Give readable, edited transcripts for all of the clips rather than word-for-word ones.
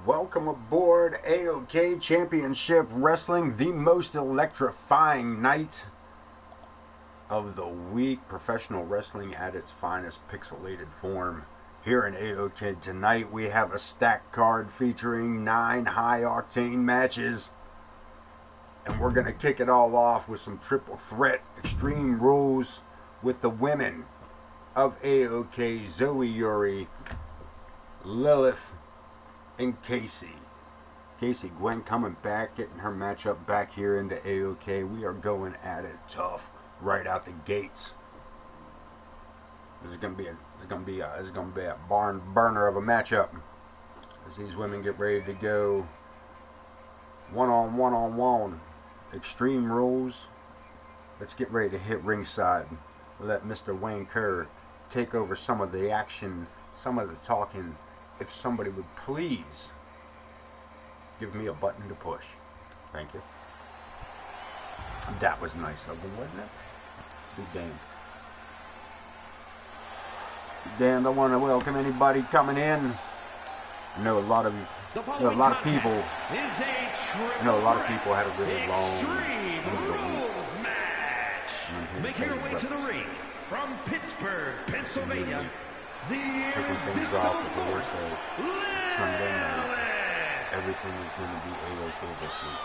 Welcome aboard AoK Championship Wrestling, the most electrifying night of the week. Professional wrestling at its finest pixelated form. Here in AoK tonight, we have a stacked card featuring 9 high-octane matches. And we're going to kick it all off with some triple threat extreme rules with the women of AoK, Zoe Yuri, Lilith, and Casey. Gwen coming back, getting her matchup back here into AoK. We are going at it tough right out the gates. This is gonna be a barn burner of a matchup as these women get ready to go one-on-one. Extreme rules. Let's get ready to hit ringside. Let Mr. Wayne Kerr take over some of the action, some of the talking. If somebody would please give me a button to push. Thank you. That was nice of them, wasn't it? Be damned. Damned, I want to welcome anybody coming in. I know a lot of people had a really long match. Making her way to the ring from Pittsburgh, Pennsylvania. Taking things off with the work day. Sunday night. Everything is going to be AoK this week.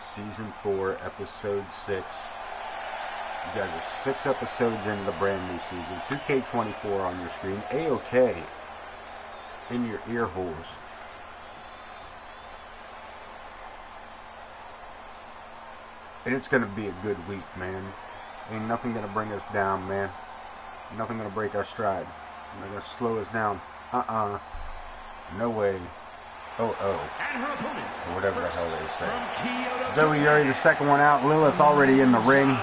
Season 4, Episode 6. You guys are 6 episodes into the brand new season. 2K24 on your screen. AoK in your ear holes. And it's going to be a good week, man. Ain't nothing going to bring us down, man. Nothing going to break our stride. Not going to slow us down. No way. Oh. Or whatever the hell they say. Zoe Yuri, the second one out. Lilith already in the ring.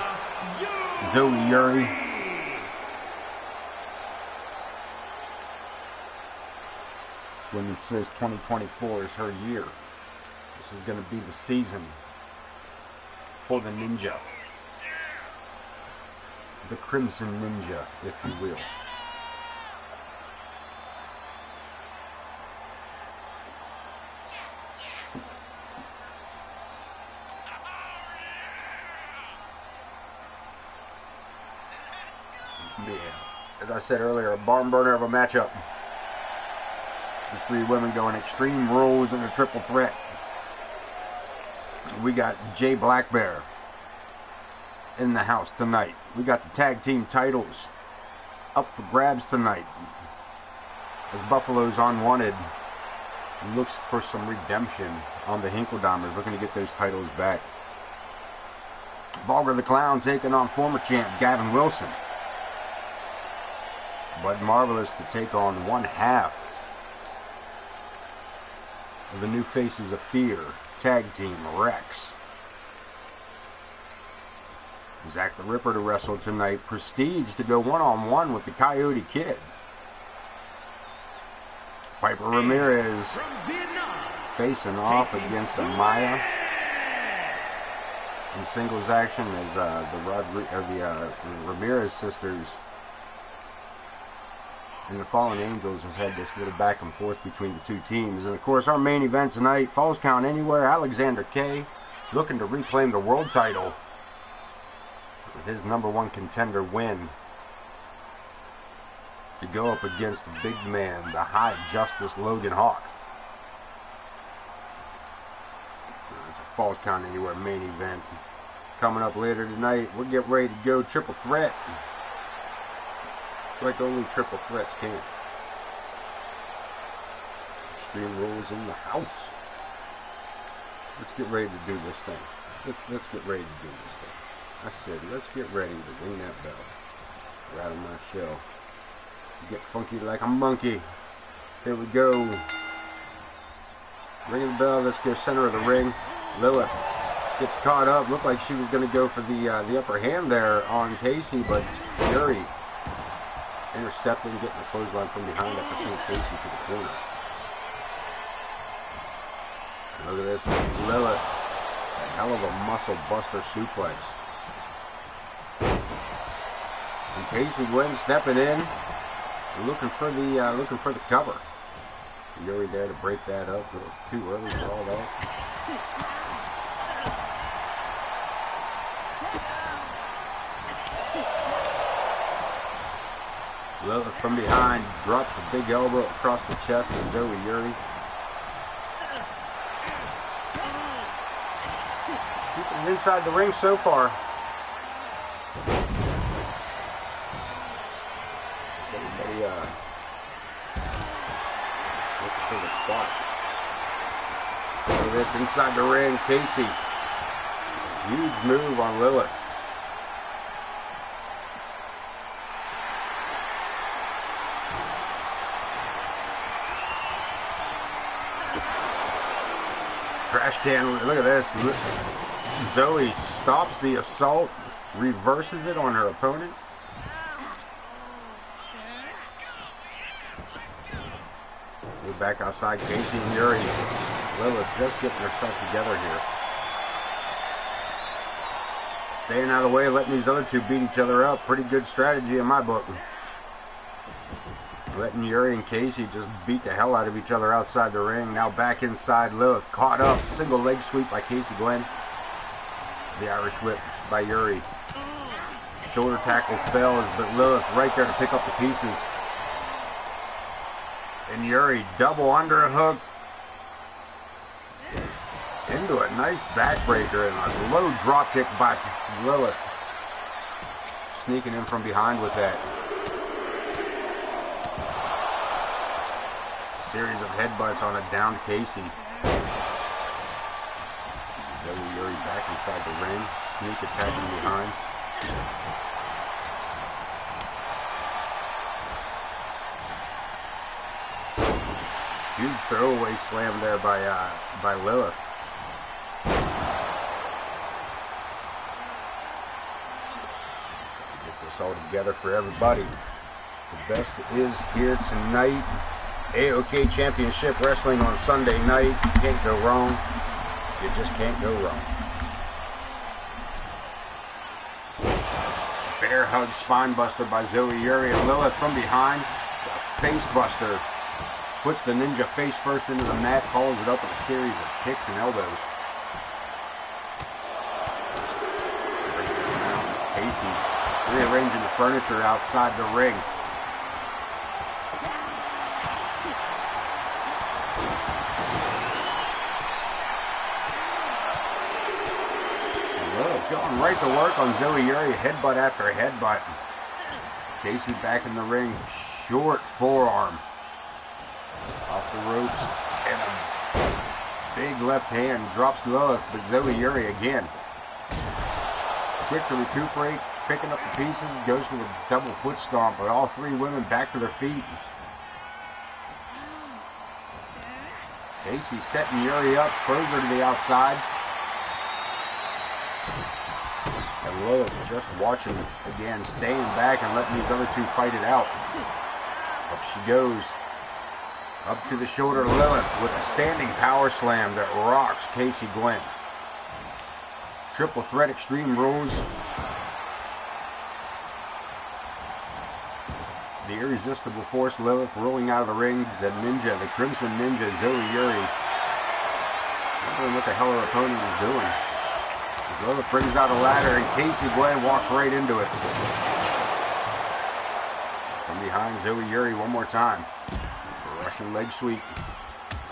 Zoe Yuri. When it says 2024 is her year. This is going to be the season for the ninja. The Crimson Ninja, if you will. Yeah. As I said earlier, a barn burner of a matchup. These 3 women going extreme rules in a triple threat. We got Jay Blackbear in the house tonight. We got the tag team titles up for grabs tonight as Buffalo's Unwanted looks for some redemption on the Hinkledamers, looking to get those titles back. Bulger the Clown taking on former champ Gavin Wilson. Bud Marvelous to take on one half of the New Faces of Fear tag team, Rex. Zach the Ripper to wrestle tonight. Prestige to go one-on-one with the Coyote Kid. Piper Ramirez facing off against Amaya. In singles action as the Ramirez sisters and the Fallen Angels have had this little back and forth between the 2 teams. And of course, our main event tonight, Falls Count Anywhere, Alexander K looking to reclaim the world title with his #1 contender win to go up against the big man, the High Justice Logan Hawk. It's a Falls Count Anywhere main event coming up later tonight. We'll get ready to go triple threat like only triple threats can. Extreme rules in the house. Let's get ready to do this thing. Let's get ready to do this thing. I said, let's get ready to ring that bell. Get out of my shell. Get funky like a monkey. Here we go. Ringing the bell. Let's go center of the ring. Lilith gets caught up. Looked like she was going to go for the upper hand there on Casey, but Yuri intercepting, getting the clothesline from behind after seeing Casey to the corner. Look at this. Lilith. A hell of a muscle buster suplex. And Casey Gwen stepping in, looking for the cover. Yuri there to break that up. A little too early for all that. Lilith from behind drops a big elbow across the chest of Zoe Yuri. Keeping it inside the ring so far. Everybody looking for the spot. Look at this inside the ring. Casey. Huge move on Lilith. Trash can, look at this. Zoe stops the assault, reverses it on her opponent. We're back outside. Casey and Yuri. Lilith just getting herself together here. Staying out of the way, letting these other two beat each other up. Pretty good strategy in my book. Letting Yuri and Casey just beat the hell out of each other outside the ring. Now back inside. Lilith caught up. Single leg sweep by Casey Gwen. The Irish whip by Yuri. Shoulder tackle fails, but Lilith right there to pick up the pieces. And Yuri double underhook. Into a nice backbreaker and a low drop kick by Lilith. Sneaking in from behind with that. Series of headbutts on a downed Casey. Zoe Yuri back inside the ring. Sneak attacking behind. Huge throwaway slam there by Lilith. Get this all together for everybody. The best is here tonight. AoK Championship Wrestling on Sunday night. You can't go wrong. You just can't go wrong. Bear hug spine buster by Zoe Yuri, and Lilith from behind. A face buster. Puts the ninja face first into the mat, follows it up with a series of kicks and elbows. Casey rearranging the furniture outside the ring. Going right to work on Zoe Yuri, headbutt after headbutt. Casey back in the ring, short forearm. Off the ropes, and a big left hand drops Lilith, but Zoe Yuri again. Quick to recuperate, picking up the pieces, goes for the double foot stomp, but all three women back to their feet. Casey setting Yuri up further to the outside. And Lilith just watching again, staying back and letting these other two fight it out. Up she goes. Up to the shoulder, Lilith with a standing power slam that rocks Casey Gwen. Triple threat Extreme Rules. The irresistible force, Lilith rolling out of the ring. The ninja, the Crimson Ninja, Zoe Yuri. I don't know what the hell her opponent is doing. Lilith brings out a ladder and Casey Gwen walks right into it. From behind, Zoe Yuri one more time. A Russian leg sweep.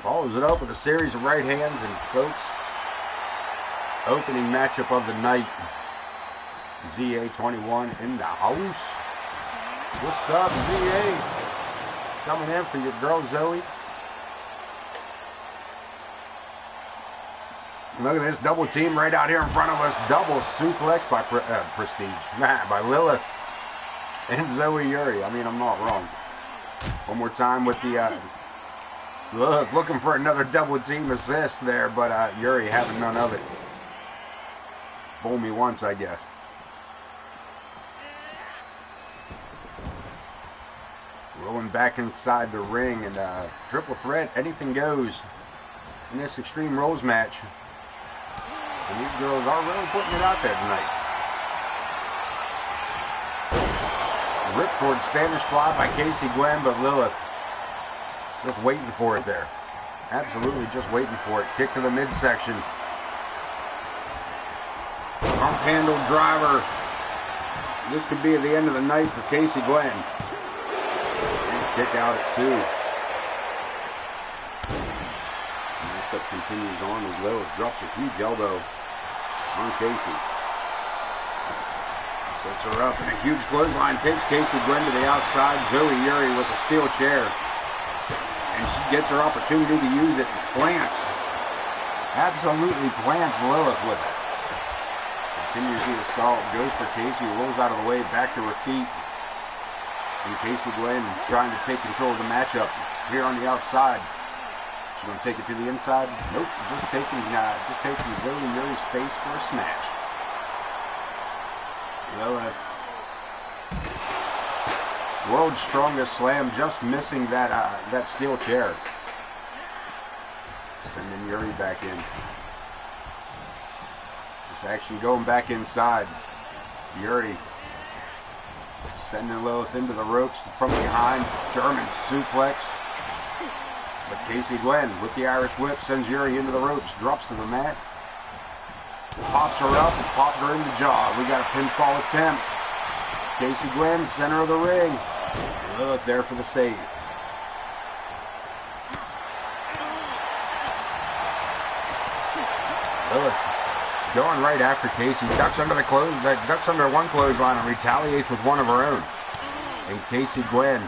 Follows it up with a series of right hands, and folks, opening matchup of the night. ZA21 in the house. What's up, ZA? Coming in for your girl Zoe. Look at this double team right out here in front of us. Double suplex by Prestige. By Lilith and Zoe Yuri. I mean, I'm not wrong. One more time with the Lilith looking for another double team assist there, but Yuri having none of it. Fool me once, I guess. Rolling back inside the ring, and triple threat, anything goes in this Extreme Rules match. And these girls are really putting it out there tonight. Ripcord Spanish fly by Casey Gwen, but Lilith just waiting for it there. Absolutely just waiting for it. Kick to the midsection. Pump handle driver. This could be at the end of the night for Casey Gwen. And kick out at 2. Matchup continues on as Lilith drops a huge elbow on Casey. Sets her up, and a huge clothesline takes Casey Gwen to the outside. Zoe Yuri with a steel chair. And she gets her opportunity to use it and plants. Absolutely plants Lilith with it. Continues the assault. Goes for Casey. Rolls out of the way. Back to her feet. And Casey Gwen trying to take control of the matchup here on the outside. She's going to take it to the inside. Nope. Just taking Zoe Yuri's face for a smash. Lilith. World's strongest slam, just missing that steel chair. Sending Yuri back in. This action going back inside. Yuri sending Lilith into the ropes from behind. German suplex. But Casey Gwen with the Irish whip sends Yuri into the ropes. Drops to the mat. Pops her up and pops her in the jaw. We got a pinfall attempt. Casey Gwen, center of the ring. Lilith there for the save. Lilith going right after Casey. Ducks under one clothesline and retaliates with one of her own. And Casey Gwen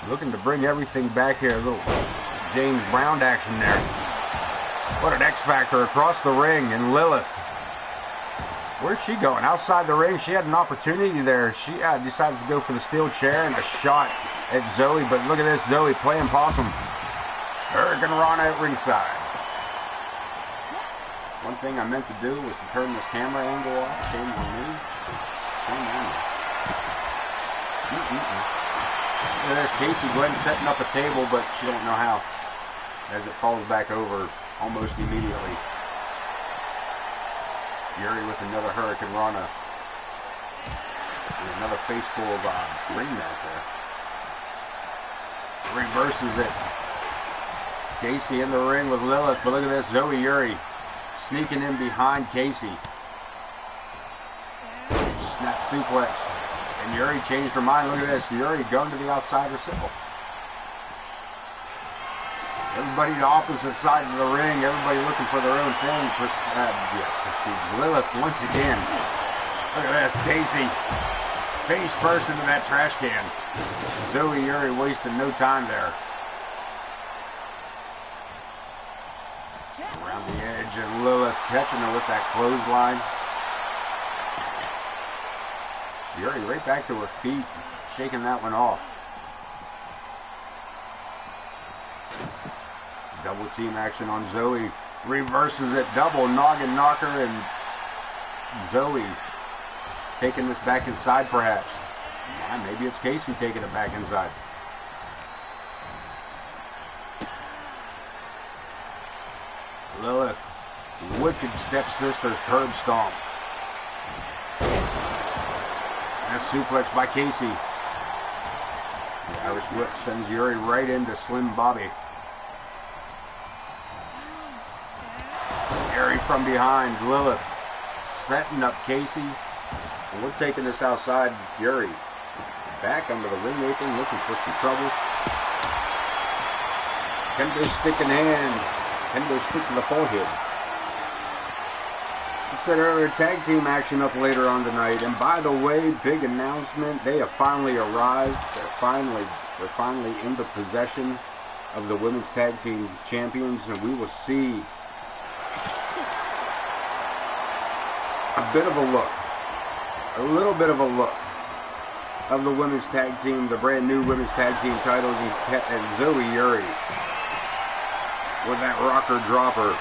looking to bring everything back here. A little James Brown action there. What an X Factor across the ring, and Lilith. Where's she going? Outside the ring. She had an opportunity there. She decides to go for the steel chair and a shot at Zoe, but look at this, Zoe playing possum. Hurricane Rana at ringside. One thing I meant to do was to turn this camera angle off. Shame on me. Shame on me. Look at this, Casey Gwen setting up a table, but she don't know how, as it falls back over almost immediately. Yuri with another Hurricane Rana. There's another face full of ring mat there. Reverses it. Casey in the ring with Lilith, but look at this, Zoe Yuri sneaking in behind Casey. Snap suplex. And Yuri changed her mind. Look at this, Yuri going to the outside herself. Everybody to opposite sides of the ring. Everybody looking for their own thing. Prestige. Lilith once again. Look at this. Casey. Face first into that trash can. Zoe Yuri wasting no time there. Around the edge, and Lilith catching her with that clothesline. Yuri right back to her feet. Shaking that one off. Double team action on Zoe. Reverses it. Double noggin knocker, and Zoe taking this back inside perhaps. Yeah, maybe it's Casey taking it back inside. Lilith. Wicked stepsister curb stomp. And a suplex by Casey. The Irish whip sends Yuri right into Slim Bobby. Yuri from behind. Lilith setting up Casey. And we're taking this outside. Yuri back under the ring apron looking for some trouble. Kendo stick in hand. Kendo stick to the forehead. I said earlier, tag team action up later on tonight. And by the way, big announcement. They have finally arrived. They're finally in the possession of the women's tag team champions. And we will see a bit of a look. A little bit of a look of the women's tag team, the brand new women's tag team titles, and Zoe Yuri with that rocker dropper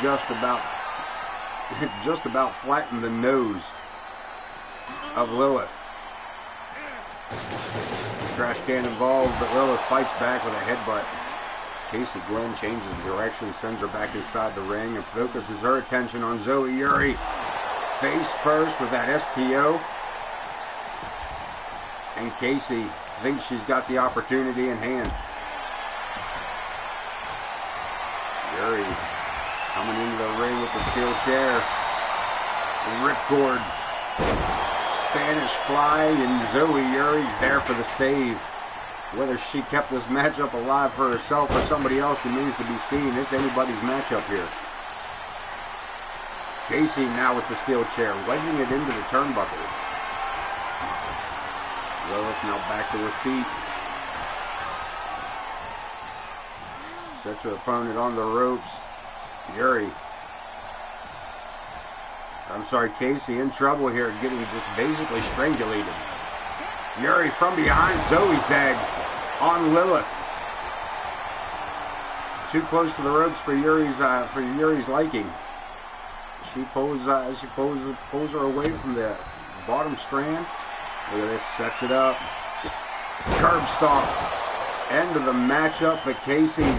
just about flattened the nose of Lilith. Trash can involved, but Lilith fights back with a headbutt. Casey Gwen changes direction, sends her back inside the ring, and focuses her attention on Zoe Yuri. Face first with that STO. And Casey thinks she's got the opportunity in hand. Yuri coming into the ring with the steel chair. Ripcord. Spanish fly, and Zoe Yuri there for the save. Whether she kept this matchup alive for herself or somebody else remains to be seen. It's anybody's matchup here. Casey now with the steel chair, wedging it into the turnbuckles. Lilith now back to her feet. Sets her opponent on the ropes. Casey in trouble here, getting just basically strangulated. Yuri from behind, Zoe zag on Lilith. Too close to the ropes for Yuri's liking. She pulls her away from the bottom strand. Look at this, sets it up. Curb stomp. End of the matchup, but Casey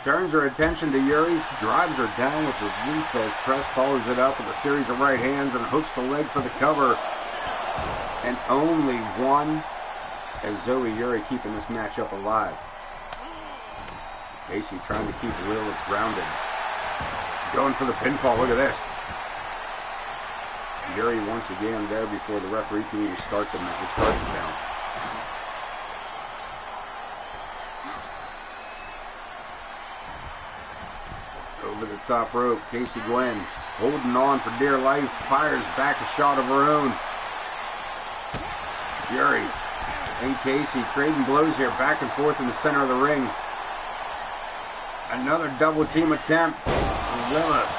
turns her attention to Yuri, drives her down with the reflex press, follows it up with a series of right hands and hooks the leg for the cover. And only one, as Zoe Yuri keeping this matchup alive. Casey trying to keep Lilith grounded. Going for the pinfall, look at this. Yuri once again there before the referee can even start the down. Over the top rope, Casey Gwen holding on for dear life, fires back a shot of her own. Yuri and Casey trading blows here, back and forth in the center of the ring. Another double team attempt. Lilith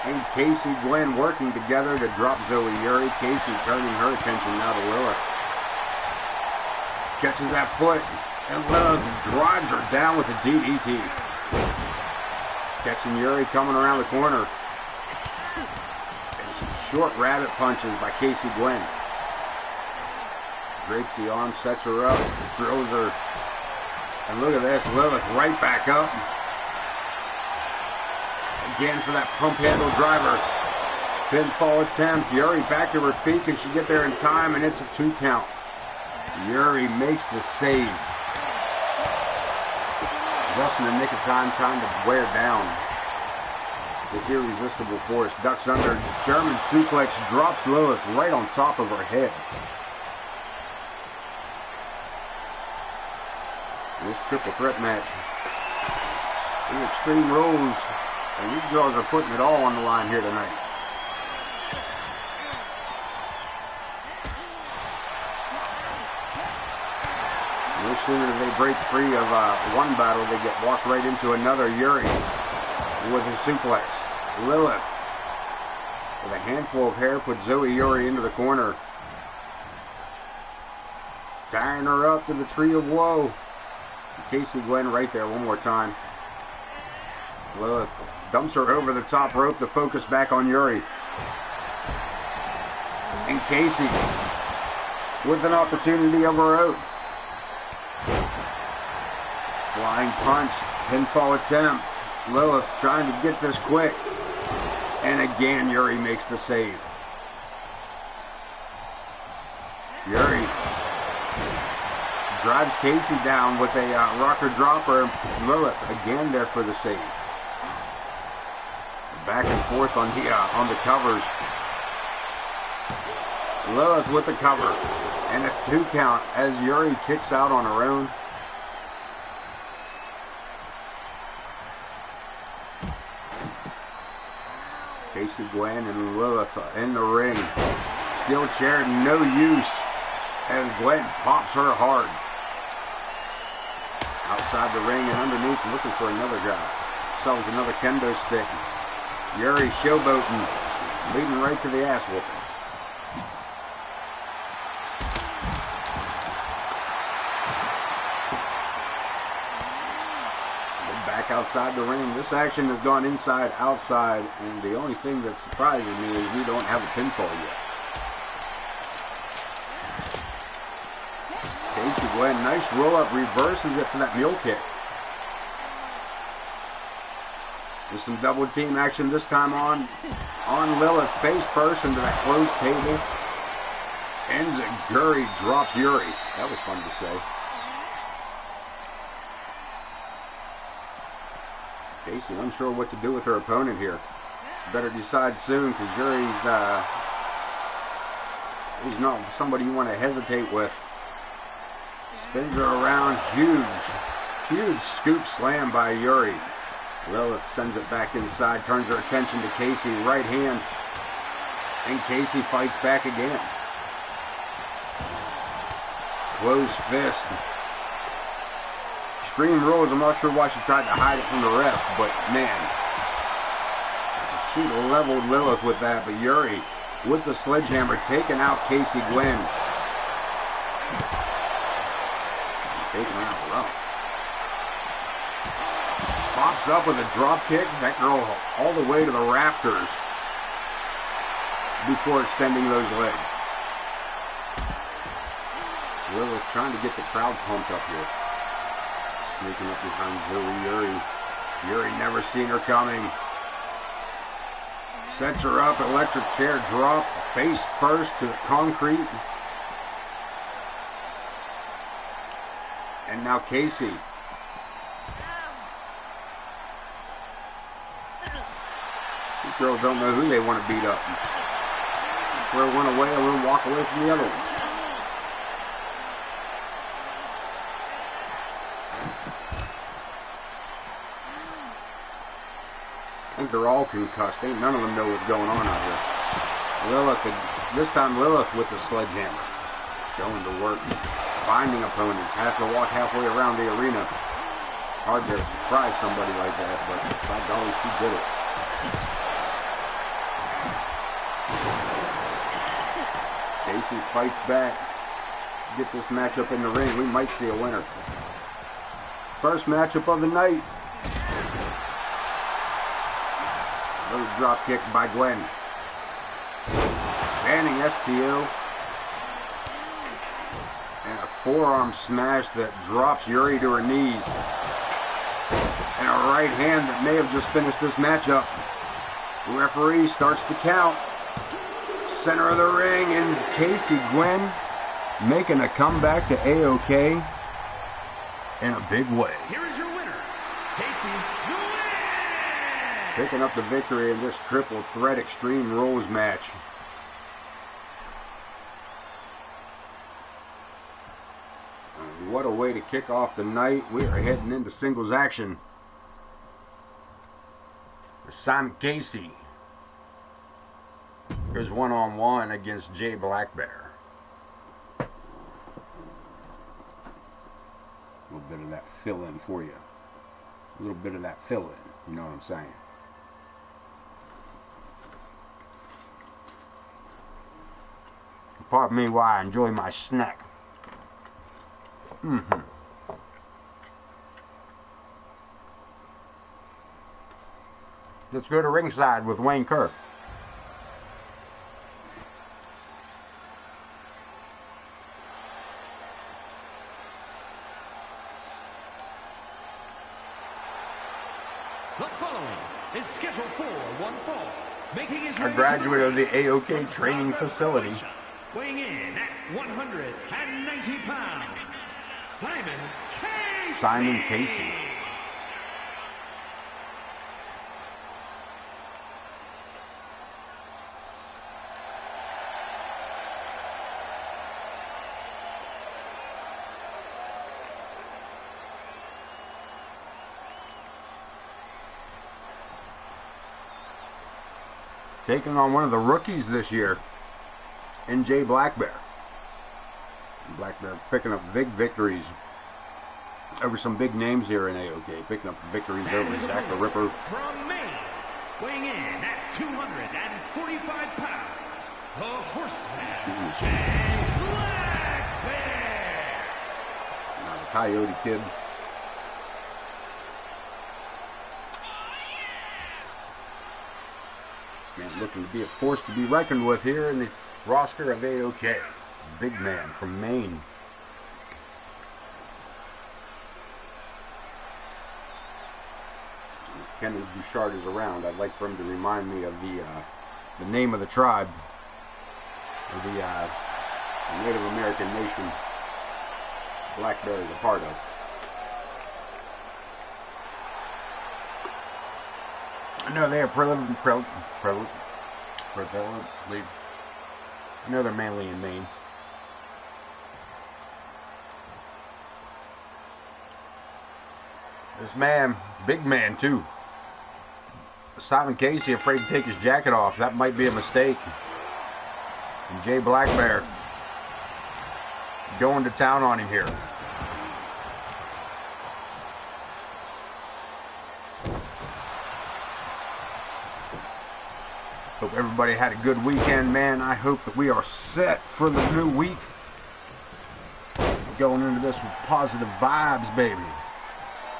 and Casey Gwen working together to drop Zoe Yuri. Casey turning her attention now to Lilith. Catches that foot, and Lilith drives her down with a DDT. Catching Yuri coming around the corner. And some short rabbit punches by Casey Gwen. Drapes the arm, sets her up, drills her. And look at this, Lilith right back up. Again for that pump handle driver. Pinfall attempt. Yuri back to her feet. Can she get there in time? And it's a 2 count. Yuri makes the save. Just in the nick of time, trying to wear down with irresistible force. Ducks under. German suplex. Drops Lilith right on top of her head. This triple threat match. The Extreme Rules. And these girls are putting it all on the line here tonight. No sooner do they break free of one battle, they get walked right into another. Yuri with a suplex. Lilith with a handful of hair puts Zoe Yuri into the corner. Tying her up to the tree of woe. Casey Gwen right there one more time. Lilith dumps her over the top rope to focus back on Yuri. And Casey with an opportunity of her own. Flying punch, pinfall attempt. Lilith trying to get this quick. And again, Yuri makes the save. Yuri drives Casey down with a rocker dropper. Lilith again there for the save. Back and forth on the covers. Lilith with the cover. And a 2 count as Yuri kicks out on her own. Casey Gwen and Lilith in the ring. Steel chair, no use. As Gwen pops her hard. Outside the ring and underneath, looking for another guy. Sells another kendo stick. Yuri showboating, leading right to the ass whooping. Back outside the ring. This action has gone inside, outside, and the only thing that surprises me is we don't have a pinfall yet. Casey Gwen, nice roll up, reverses it for that mule kick. There's some double team action this time on Lilith, face first into that closed table. Enziguri drops Yuri. That was fun to say. Casey unsure what to do with her opponent here. Better decide soon, because Yuri's he's not somebody you want to hesitate with. Spins her around. Huge scoop slam by Yuri. Lilith sends it back inside, turns her attention to Casey. Right hand. And Casey fights back again. Closed fist. Extreme Rules, I'm not sure why she tried to hide it from the ref, but man. She leveled Lilith with that, but Yuri with the sledgehammer taking out Casey Gwen. Taking her out rough. Pops up with a drop kick. That girl all the way to the rafters before extending those legs. Lilith trying to get the crowd pumped up here. Sneaking up behind Yuri. Yuri never seen her coming. Sets her up, electric chair drop, face first to the concrete. And now Casey. These girls don't know who they want to beat up. Throw one away and we'll walk away from the other one. I think they're all concussed. Ain't none of them know what's going on out here. Lilith, this time Lilith with the sledgehammer. Going to work, finding opponents. Has to walk halfway around the arena. Hard to surprise somebody like that, but by golly, she did it. Casey fights back. Get this matchup in the ring. We might see a winner. First matchup of the night. Little drop kick by Gwen. Standing STO. And a forearm smash that drops Yuri to her knees. And a right hand that may have just finished this matchup. The referee starts the count. Center of the ring, and Casey Gwen making a comeback to AoK in a big way. Here is your winner, Casey Gwen! Picking up the victory in this triple threat Extreme Rules match. And what a way to kick off the night. We are heading into singles action. Simon Casey goes one-on-one against Jay Blackbear. A little bit of that fill-in for you. A little bit of that fill-in. You know what I'm saying? Pardon me while I enjoy my snack. Let's go to ringside with Wayne Kerr. The following is scheduled for one fall, making his way A graduate of the AoK training facility. Weighing in at 190 pounds, Simon Casey. Taking on one of the rookies this year in Jay Blackbear. Blackbear picking up big victories over some big names here in AoK. Picking up victories over Zach the Ripper. From Maine, weighing in at 245 pounds, the Horseman, Jay Blackbear. Now the Coyote Kid. Man looking to be a force to be reckoned with here in the roster of AoK. Big man from Maine. Kenny Bouchard is around. I'd like for him to remind me of the name of the tribe. Or the the Native American nation Black Bear is a part of. No, they are prevalently. No, they're mainly in Maine. This man, big man too. Simon Casey afraid to take his jacket off. That might be a mistake. And Jay Black Bear going to town on him here. Hope everybody had a good weekend, man. I hope that we are set for the new week. Going into this with positive vibes, baby.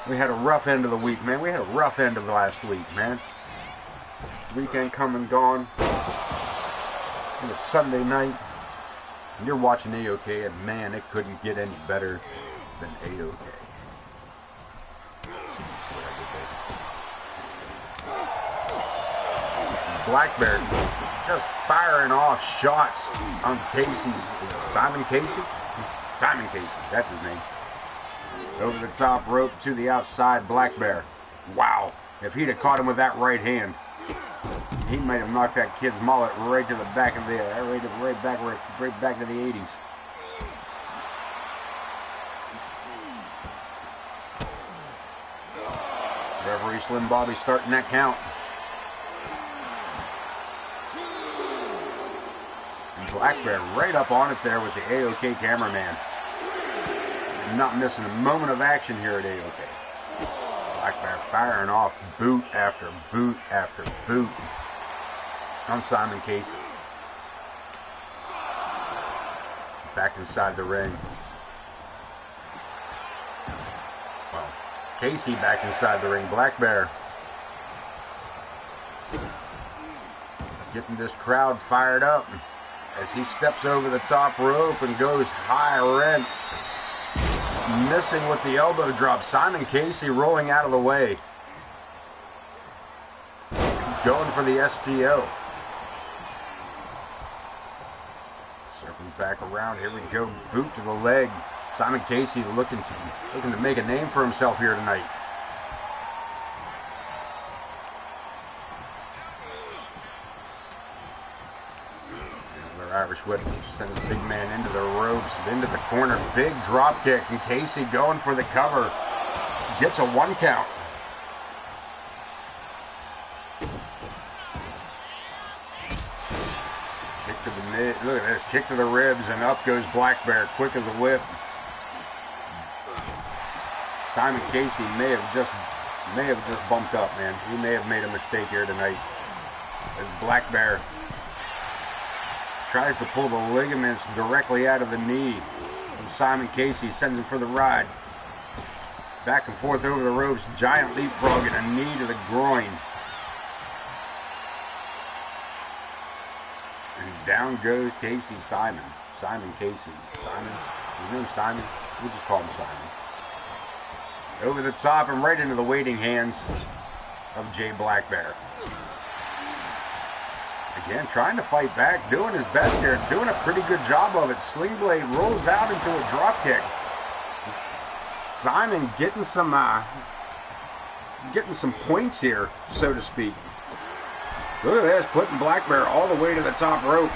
We had a rough end of the week, man. We had a rough end of the last week, man. Weekend come and gone. And it's Sunday night. And you're watching AoK, and man, it couldn't get any better than AoK. Black Bear just firing off shots on Casey's. Simon Casey? Simon Casey, that's his name. Over the top rope to the outside, Black Bear. Wow. If he'd have caught him with that right hand, he might have knocked that kid's mullet right to the back of the right back to the 80s. Referee Slim Bobby starting that count. And Black Bear right up on it there with the AoK cameraman. Not missing a moment of action here at AoK. Black Bear firing off boot after boot after boot on Simon Casey. Back inside the ring. Well, Casey back inside the ring. Black Bear getting this crowd fired up as he steps over the top rope and goes high rent. Missing with the elbow drop. Simon Casey rolling out of the way. Going for the STO. Circling back around. Here we go. Boot to the leg. Simon Casey looking to make a name for himself here tonight. Irish whip sends the big man into the ropes, into the corner, big drop kick, and Casey going for the cover. Gets a 1 count. Kick to the mid, look at this, kick to the ribs, and up goes Black Bear, quick as a whip. Simon Casey may have just bumped up, man. He may have made a mistake here tonight. As Black Bear tries to pull the ligaments directly out of the knee. And Simon Casey sends him for the ride. Back and forth over the ropes. Giant leapfrog and a knee to the groin. And down goes Casey Simon. Simon Casey. Simon. His name's Simon. We'll just call him Simon. Over the top and right into the waiting hands of Jay Black Bear. Again, trying to fight back, doing his best here, doing a pretty good job of it. Sling Blade rolls out into a drop kick. Simon getting some points here, so to speak. Look at this, putting Black Bear all the way to the top rope.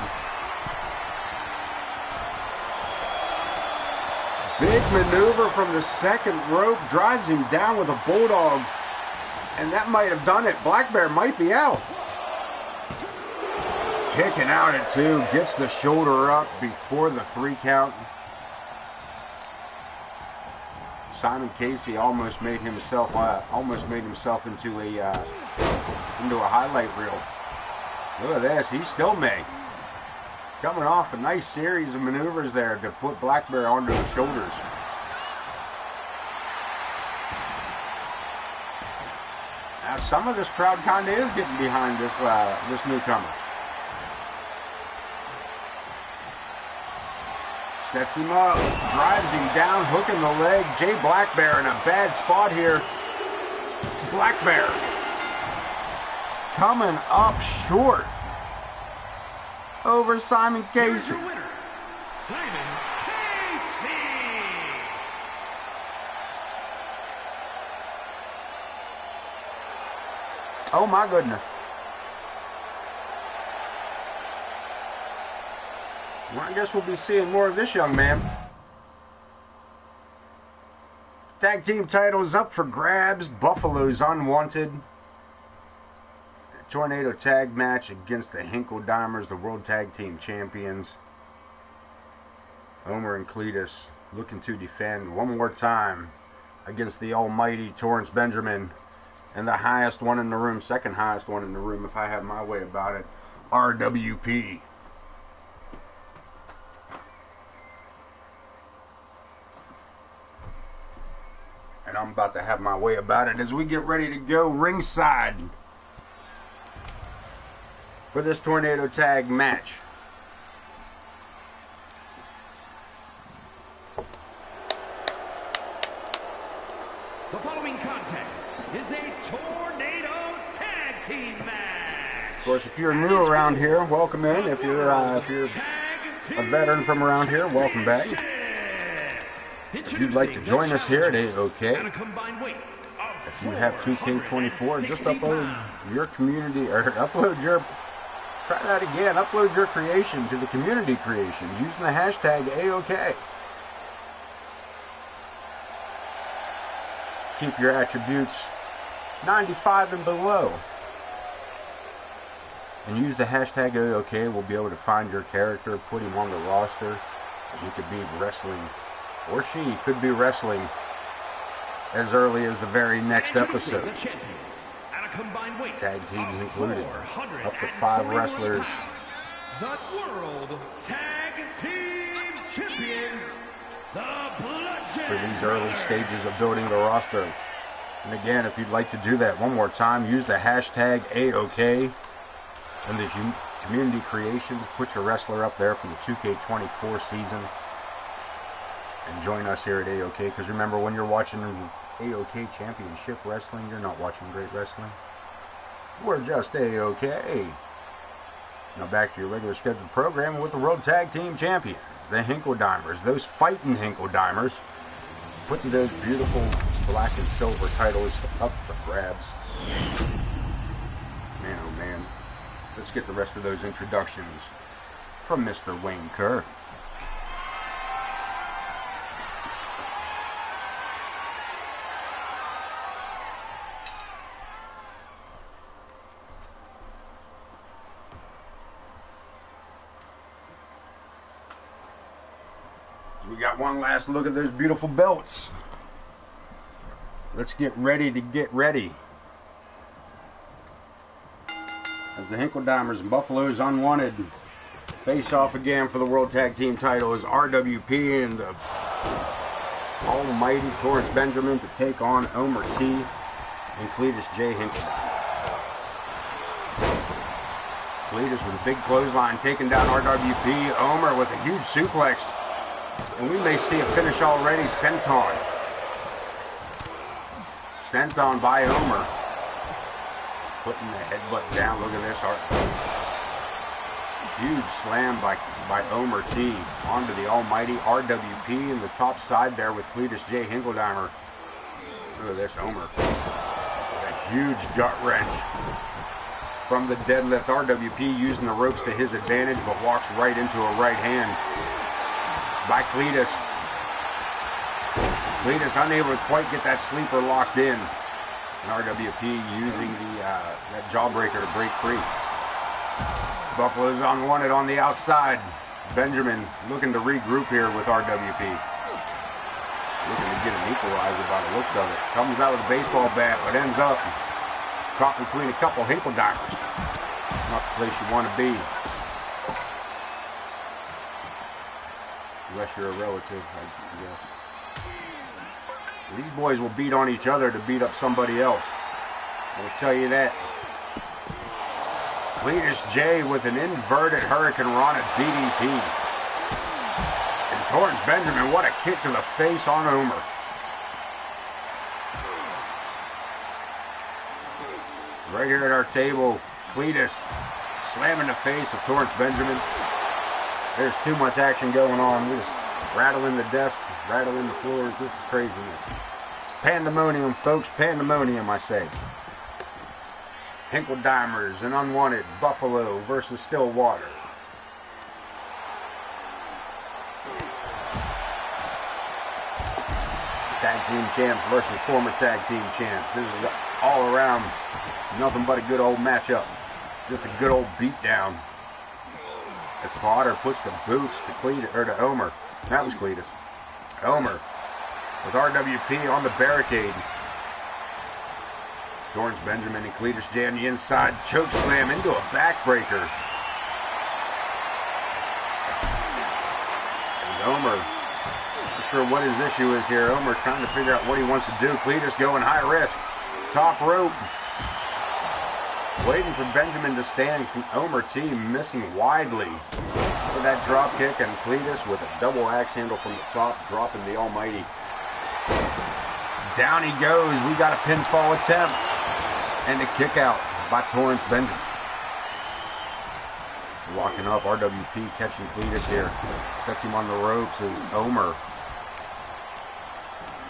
Big maneuver from the second rope, drives him down with a bulldog, and that might have done it. Black Bear might be out. Kicking out at 2, gets the shoulder up before the 3 count. Simon Casey almost made himself into a highlight reel. Look at this, he still may. Coming off a nice series of maneuvers there to put Black Bear onto the shoulders. Now some of this crowd kind of is getting behind this newcomer. Sets him up, drives him down, hooking the leg. Jay Black Bear in a bad spot here. Black Bear coming up short over Simon Casey. Oh my goodness. Well, I guess we'll be seeing more of this young man. Tag team titles up for grabs. Buffalo's Unwanted. Tornado tag match against the Hinkle-Dimers, the World Tag Team Champions. Omer and Cletus looking to defend one more time against the almighty Torrance Benjamin and the highest one in the room, second highest one in the room if I have my way about it, RWP. And I'm about to have my way about it as we get ready to go ringside for this tornado tag match. The following contest is a tornado tag team match. Of course, if you're new around here, welcome in. If you're a veteran from around here, welcome back. If you'd like to join us here at AoK, if you have 2K24, just upload your community, or upload your, try that again, upload your creation to the community creations using the hashtag AoK. Keep your attributes 95 and below. And use the hashtag AoK. We'll be able to find your character, put him on the roster. He could be wrestling, or she could be wrestling as early as the very next episode. Tag teams included. Up to 5 wrestlers. The World Tag Team Champions, the Bloodshed. For these early stages of building the roster. And again, if you'd like to do that one more time, use the hashtag AoK and the community creations. Put your wrestler up there for the 2K24 season. And join us here at AoK, because remember, when you're watching AoK Championship Wrestling, you're not watching great wrestling. We're just AoK. Now back to your regular scheduled program with the World Tag Team Champions, the Hinkle-Dimers, those fighting Hinkle-Dimers, putting those beautiful black and silver titles up for grabs. Man, oh man. Let's get the rest of those introductions from Mr. Wayne Kerr. We got one last look at those beautiful belts. Let's get ready to get ready. As the Hinkle-Dimers and Buffalo's Unwanted face off again for the World Tag Team title as RWP and the almighty Torrance Benjamin to take on Omer T and Cletus J. Hinkle-Dimer. Cletus with a big clothesline taking down RWP. Omer with a huge suplex. And we may see a finish already. Senton. Senton by Omer. Putting the headbutt down. Look at this. Huge slam by Omer T onto the almighty RWP in the top side there with Cletus J. Hinkle-Dimer. Look at this, Omer. A huge gut wrench from the deadlift. RWP using the ropes to his advantage, but walks right into a right hand by Cletus. Cletus unable to quite get that sleeper locked in. And RWP using that jawbreaker to break free. Buffalo's Unwanted on the outside. Benjamin looking to regroup here with RWP. Looking to get an equalizer by the looks of it. Comes out with a baseball bat, but ends up caught between a couple Hinkle-Dimers. Not the place you want to be. Unless you're a relative, I guess. These boys will beat on each other to beat up somebody else. I will tell you that. Cletus J with an inverted Hurricane Rana DDT. And Torrance Benjamin, what a kick to the face on Omer. Right here at our table, Cletus slamming the face of Torrance Benjamin. There's too much action going on. We're just rattling the desk, rattling the floors. This is craziness. It's pandemonium, folks. Pandemonium, I say. Hinkle Dimers and Unwanted Buffalo versus Stillwater. Tag team champs versus former tag team champs. This is all around nothing but a good old matchup. Just a good old beatdown. As Potter puts the boots to Cletus, or to Omer. That was Cletus. Omer with RWP on the barricade. Torrance Benjamin and Cletus jam the inside, choke slam into a backbreaker. As Omer, not sure what his issue is here. Omer trying to figure out what he wants to do. Cletus going high risk. Top rope. Waiting for Benjamin to stand. Omer T missing widely for that drop kick, and Cletus with a double axe handle from the top, dropping the almighty. Down he goes. We got a pinfall attempt. And a kick out by Torrance Benjamin. Locking up, RWP catching Cletus here. Sets him on the ropes as Omer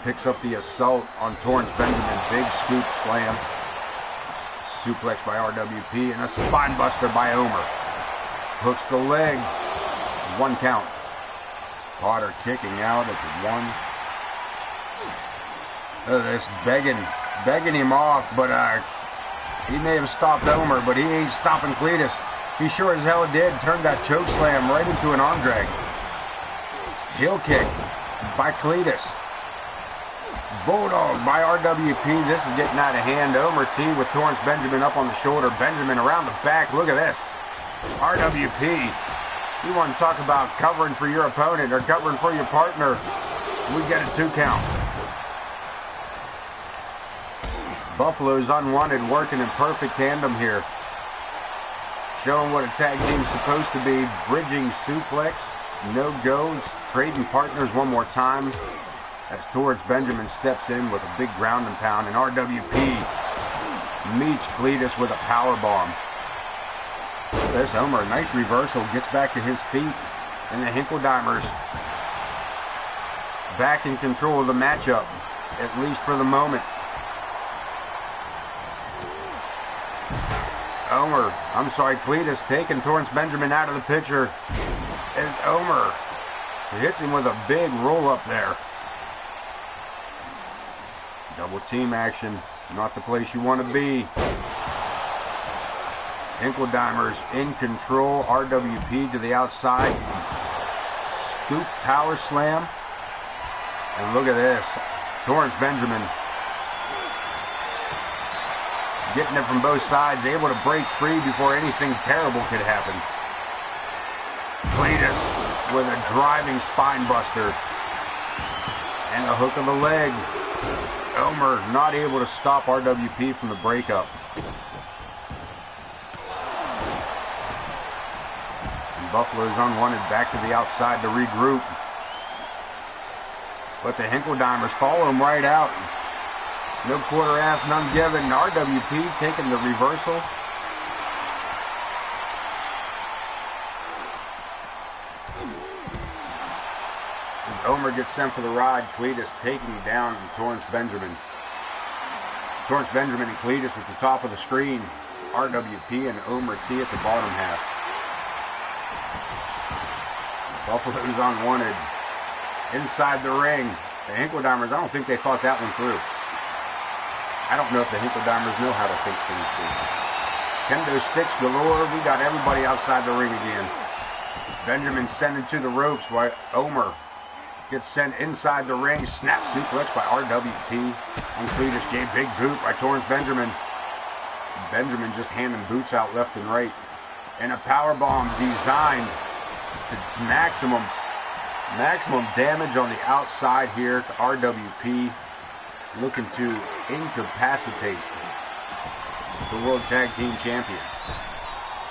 picks up the assault on Torrance Benjamin. Big scoop slam. Suplex by RWP and a spine buster by Omer. Hooks the leg. 1 count. Potter kicking out at the 1. Look at this, begging him off, but he may have stopped Omer, but he ain't stopping Cletus. He sure as hell did. Turned that choke slam right into an arm drag. Heel kick by Cletus. Bulldog by RWP. This is getting out of hand. Omer T with Torrance Benjamin up on the shoulder. Benjamin around the back. Look at this. RWP. You want to talk about covering for your opponent or covering for your partner. We get a 2 count. Buffalo's Unwanted working in perfect tandem here. Showing what a tag team's supposed to be. Bridging suplex. No go. It's trading partners one more time. As Torrance Benjamin steps in with a big ground and pound, and RWP meets Cletus with a power bomb. This Omer, nice reversal, gets back to his feet, and the Hinkle Dimers back in control of the matchup, at least for the moment. Cletus taking Torrance Benjamin out of the picture as Omer hits him with a big roll up there. Double team action, not the place you want to be. Hinkle Dimers in control. RWP to the outside. Scoop power slam. And look at this. Torrance Benjamin getting it from both sides, able to break free before anything terrible could happen. Cletus with a driving spine buster. And a hook of the leg. Omer not able to stop RWP from the breakup. And Buffalo's Unwanted back to the outside to regroup. But the Hinkle Dimers follow him right out. No quarter ass, none given. RWP taking the reversal. As Omer gets sent for the ride, Cletus taking down Torrance Benjamin. Torrance Benjamin and Cletus at the top of the screen. RWP and Omer T at the bottom half. Buffalo's Unwanted inside the ring. The Hinkle Dimers, I don't think they thought that one through. I don't know if the Hinkle Dimers know how to think things through. Kendo sticks galore. We got everybody outside the ring again. Benjamin sent into the ropes while Omer gets sent inside the ring. Snap suplex by RWP on Cletus J. Big boot by Torrance Benjamin. Benjamin just handing boots out left and right. And a power bomb designed to maximum damage on the outside here to RWP. Looking to incapacitate the World Tag Team Champions.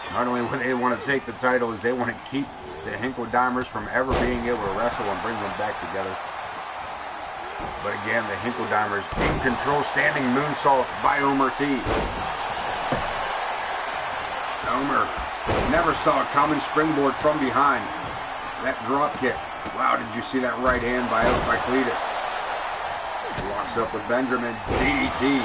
Not only do they want to take the title, as they want to keep the Hinkle Dimers from ever being able to wrestle and bring them back together. But again, the Hinkle Dimers in control, standing moonsault by Omer T. Omer never saw a common springboard from behind. That drop kick. Wow, did you see that right hand by Cletus? Walks up with Benjamin. DDT.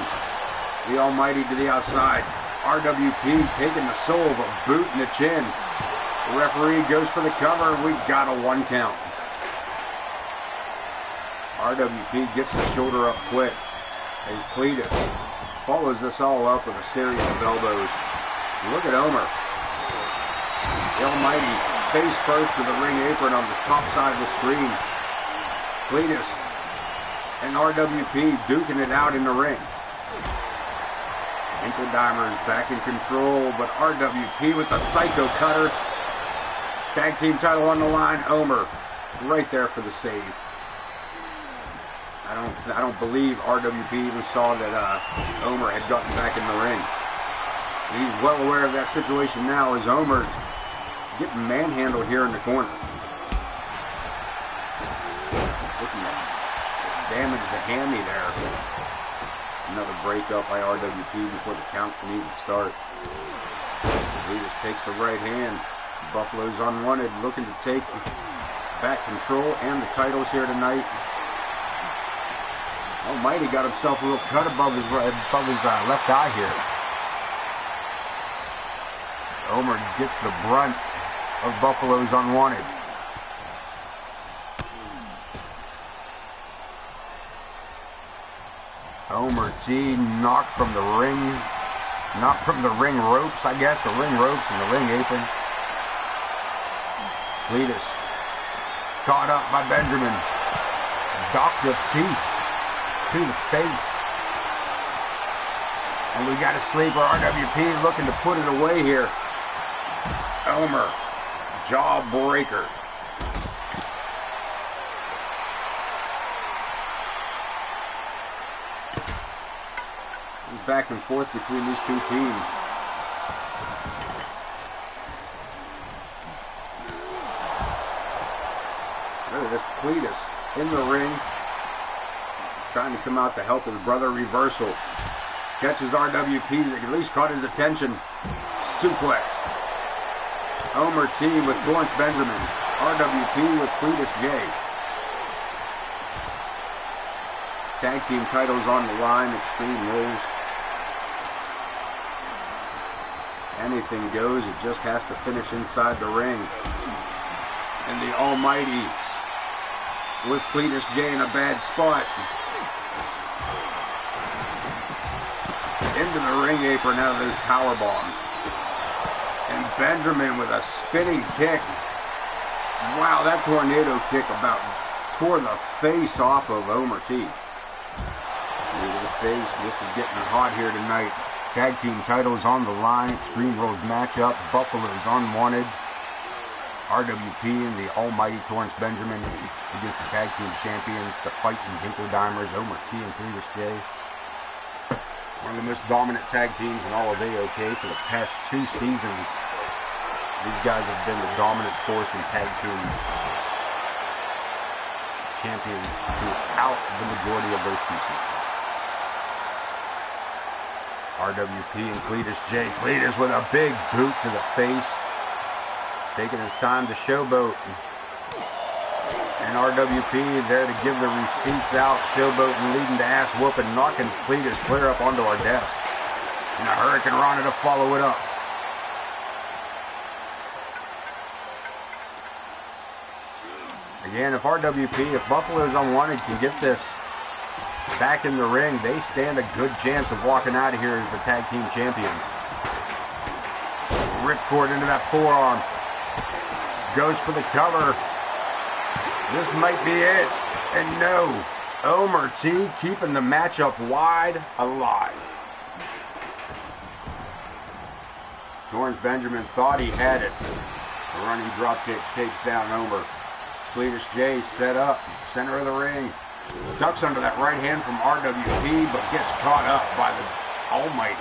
The Almighty to the outside. RWP taking the soul of a boot in the chin. The referee goes for the cover. We got a 1 count. RWP gets the shoulder up quick as Cletus follows this all up with a series of elbows. Look at Omer. The Almighty face first to the ring apron on the top side of the screen. Cletus and RWP duking it out in the ring. Ankle Dimers back in control, but RWP with the Psycho Cutter. Tag team title on the line. Omer right there for the save. I don't believe RWP even saw that Omer had gotten back in the ring. He's well aware of that situation now as Omer getting manhandled here in the corner. Looking to damage the hammy there. Another breakup by RWP before the count can even start. Cletus takes the right hand. Buffalo's unwanted, looking to take back control and the titles here tonight. Almighty got himself a little cut above his left eye here. Omer gets the brunt of Buffalo's unwanted. Omer T knocked from the ring ropes, I guess, the ring ropes and the ring apron. Cletus caught up by Benjamin. Doctor teeth to the face. And we got a sleeper. RWP looking to put it away here. Omer, jawbreaker. It's back and forth between these two teams. Look at this Cletus in the ring, trying to come out to help his brother. Reversal. Catches RWP's, at least caught his attention. Suplex. Omer T with Torrance Benjamin. RWP with Cletus J. Tag team titles on the line. Extreme Rules. Anything goes. It just has to finish inside the ring. And the Almighty with Cletus J in a bad spot. Into the ring apron out of those power bombs. And Benjamin with a spinning kick. Wow, that tornado kick about tore the face off of Omer T. Into the face. This is getting hot here tonight. Tag team titles on the line. Extreme Rules matchup. Buffalo's unwanted. RWP and the Almighty Torrance Benjamin against the tag team champions, the Fighting Hinkle Dimers, Omer T and Cletus J. One of the most dominant tag teams in all of AoK for the past 2 seasons. These guys have been the dominant force in tag team champions throughout the majority of those 2 seasons. RWP and Cletus J. Cletus with a big boot to the face. Taking his time to showboat. And RWP there to give the receipts out. Showboating, leading to ass whooping, knocking Cletus clear up onto our desk. And a Hurricane Rana to follow it up. Again, if Buffalo's unwanted can get this back in the ring, they stand a good chance of walking out of here as the tag team champions. Ripcord into that forearm. Goes for the cover. This might be it. And no. Omer T keeping the matchup wide alive. Torrance Benjamin thought he had it. The running dropkick takes down Omer. Cletus J set up. Center of the ring. Ducks under that right hand from RWP, but gets caught up by the Almighty.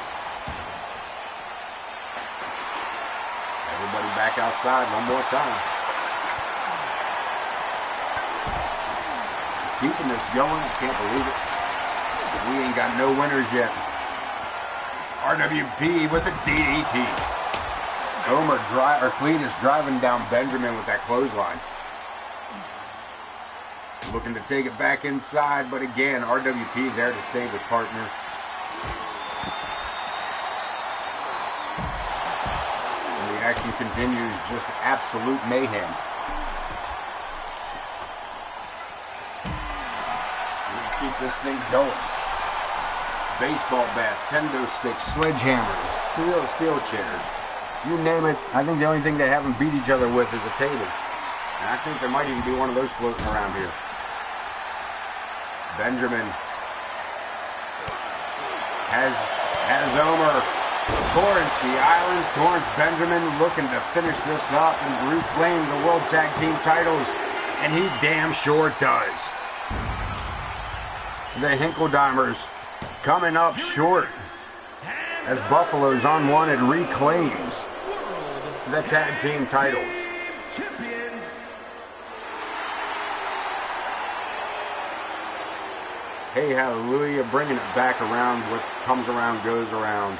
Everybody back outside one more time. Keeping this going, I can't believe it. We ain't got no winners yet. RWP with the DDT. Cletus driving down Benjamin with that clothesline. looking to take it back inside, but again, RWP there to save his partner. And the action continues, just absolute mayhem. We'll keep this thing going. Baseball bats, kendo sticks, sledgehammers, steel chairs. You name it. I think the only thing they haven't beat each other with is a table. And I think there might even be one of those floating around here. Benjamin has Omer. Torrance, the Islands. Torrance Benjamin looking to finish this up and reclaim the World Tag Team titles. And he damn sure does. The Hinkledimers coming up short as Buffalo's unwanted reclaims the tag team titles. Hey, hallelujah, bringing it back around. What comes around goes around.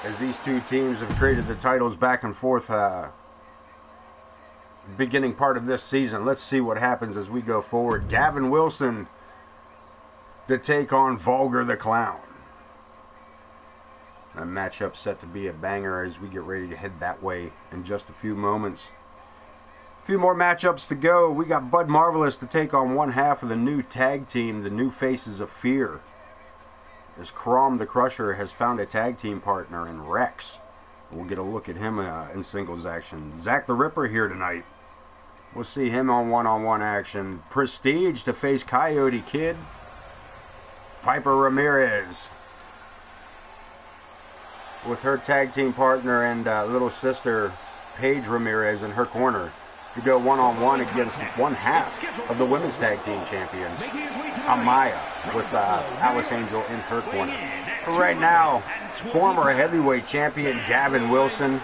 As these two teams have traded the titles back and forth beginning part of this season. Let's see what happens as we go forward. Gavin Wilson to take on Vulgar the Clown. A matchup set to be a banger as we get ready to head that way in just a few moments. A few more matchups to go. We got Bud Marvelous to take on one half of the new tag team, the New Faces of Fear. As Crom the Crusher has found a tag team partner in Rex. We'll get a look at him in singles action. Zach the Ripper here tonight. We'll see him on one-on-one action. Prestige to face Coyote Kid. Piper Ramirez with her tag team partner and little sister Paige Ramirez in her corner to go one-on-one against one half of the women's tag team champions, Amaya, with Alice Angel in her corner. But right now, former heavyweight champion Gavin Wilson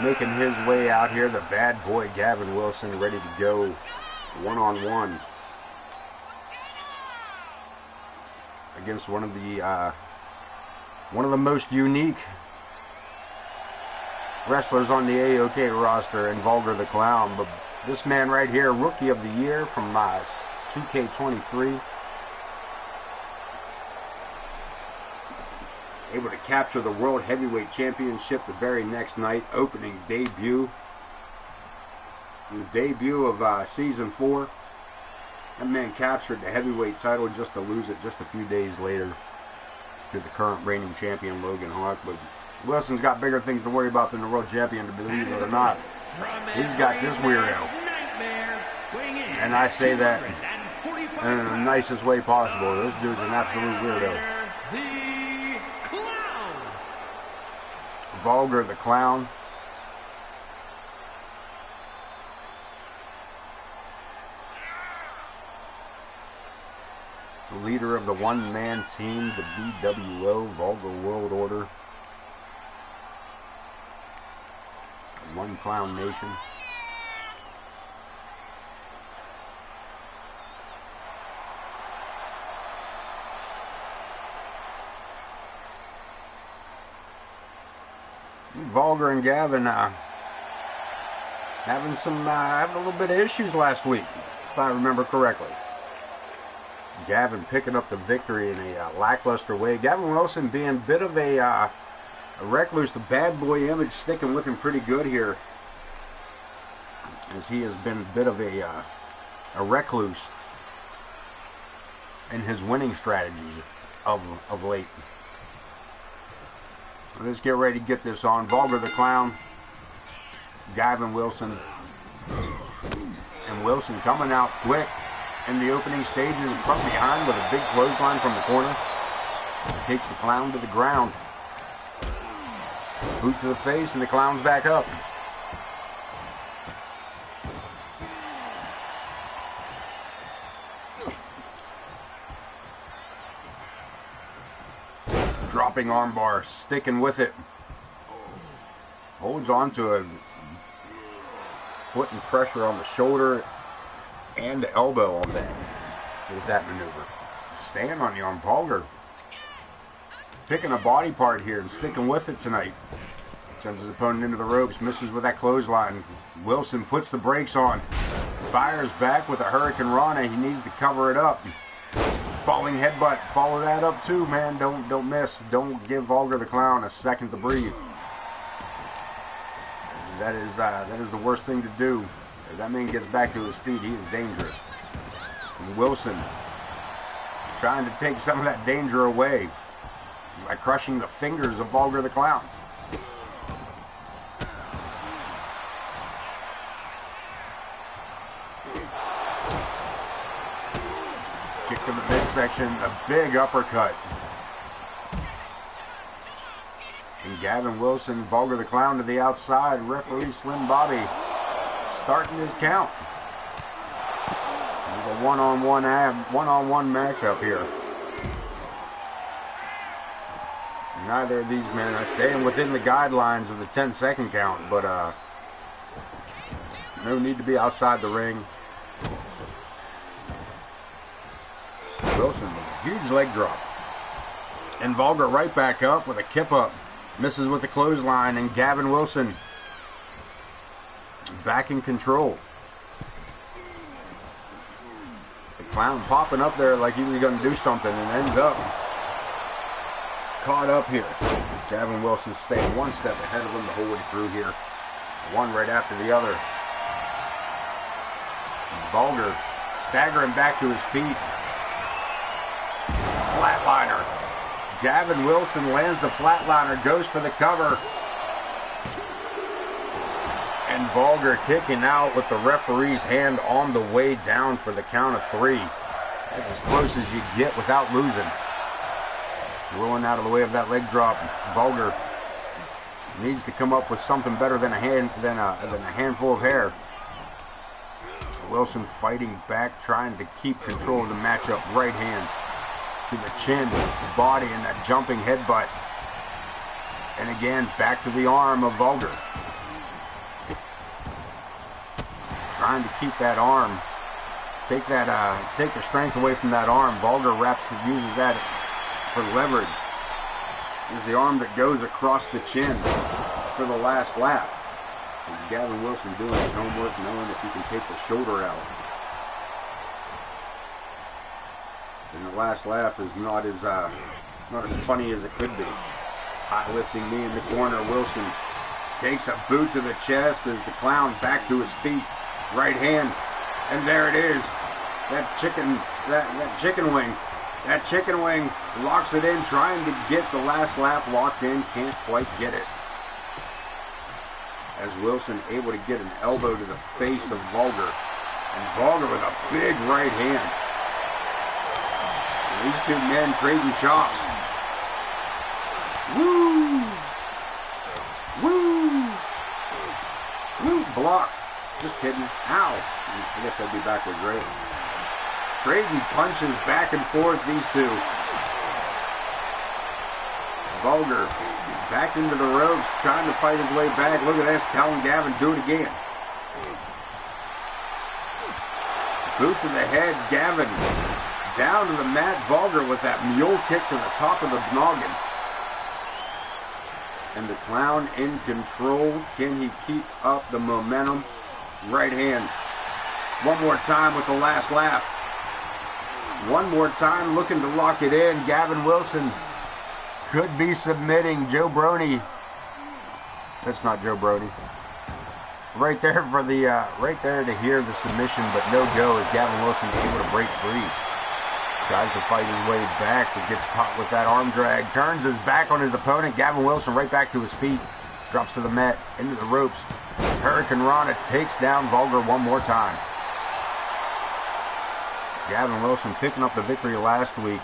making his way out here. The bad boy Gavin Wilson ready to go one-on-one against one of the most unique wrestlers on the AoK roster, and Vulgar the Clown. But this man right here, Rookie of the Year from 2K23, able to capture the World Heavyweight Championship the very next night, opening debut. The debut of Season 4. That man captured the heavyweight title just to lose it just a few days later to the current reigning champion, Logan Hawk. But Wilson's got bigger things to worry about than the world champion, to believe it or not. He's got this weirdo. And I say that in the nicest way possible. This dude's an absolute weirdo. Vulgar the Clown. The leader of the one-man team, the BWO, Vulgar World Order. One Clown Nation. Vulgar and Gavin having a little bit of issues last week, if I remember correctly. Gavin picking up the victory in a lackluster way. Gavin Wilson being a bit of a recluse, the bad boy image sticking with him pretty good here, as he has been a bit of a recluse in his winning strategies of late. Let's get ready to get this on. Vulgar the Clown, Gavin Wilson, and Wilson coming out quick in the opening stages from behind with a big clothesline from the corner. Takes the Clown to the ground. Boot to the face, and the Clown's back up. Dropping armbar, sticking with it. Holds on to it, putting pressure on the shoulder and the elbow on that with that maneuver. Staying on you on Vulgar. Picking a body part here and sticking with it tonight. Sends his opponent into the ropes, misses with that clothesline. Wilson puts the brakes on. Fires back with a Hurricane Rana. He needs to cover it up. Falling headbutt. Follow that up too, man. Don't miss. Don't give Vulgar the Clown a second to breathe. That is the worst thing to do. If that man gets back to his feet, he is dangerous. And Wilson trying to take some of that danger away by crushing the fingers of Vulgar the Clown. Kick to the midsection, a big uppercut. And Gavin Wilson, Vulgar the Clown to the outside. Referee Slim Bobby starting his count. There's a one-on-one matchup here. Neither of these men are staying within the guidelines of the 10-second count, but no need to be outside the ring. Wilson with a huge leg drop. And Vulgar right back up with a kip up. Misses with the clothesline, and Gavin Wilson back in control. The Clown popping up there like he was going to do something and ends up caught up here. Gavin Wilson staying one step ahead of him the whole way through here. One right after the other. Vulgar staggering back to his feet. Flatliner. Gavin Wilson lands the flatliner, goes for the cover. And Vulgar kicking out with the referee's hand on the way down for the count of 3. That's as close as you get without losing. Rolling out of the way of that leg drop. Vulgar needs to come up with something better than a handful of hair. Wilson fighting back, trying to keep control of the matchup. Right hands to the chin, the body, and that jumping headbutt. And again, back to the arm of Vulgar. Trying to keep that arm, take the strength away from that arm. Vulgar uses that for leverage. Is the arm that goes across the chin for the last laugh. And Gavin Wilson doing his homework, knowing if he can take the shoulder out. And the last laugh is not as funny as it could be. High lifting knee in the corner. Wilson takes a boot to the chest as the Clown back to his feet. Right hand, and there it is. That chicken wing locks it in, trying to get the last laugh locked in. Can't quite get it. As Wilson able to get an elbow to the face of Vulgar, and Vulgar with a big right hand. And these two men trading chops. Woo! Woo! Woo! Block. Just kidding. Ow. I guess that'd be backwards, right? Trading punches back and forth, these two. Vulgar back into the ropes, trying to fight his way back. Look at this, telling Gavin, do it again. Boot to the head, Gavin down to the mat. Vulgar with that mule kick to the top of the noggin. And the Clown in control. Can he keep up the momentum? Right hand. One more time with the last laugh. One more time looking to lock it in. Gavin Wilson could be submitting Joe Brony. That's not Joe Brony. Right there for the right there to hear the submission, but no go as Gavin Wilson is able to break free. Tries to fight his way back, but gets caught with that arm drag. Turns his back on his opponent. Gavin Wilson right back to his feet. Drops to the mat, into the ropes. Hurricane Rana takes down Vulgar one more time. Gavin Wilson picking up the victory last week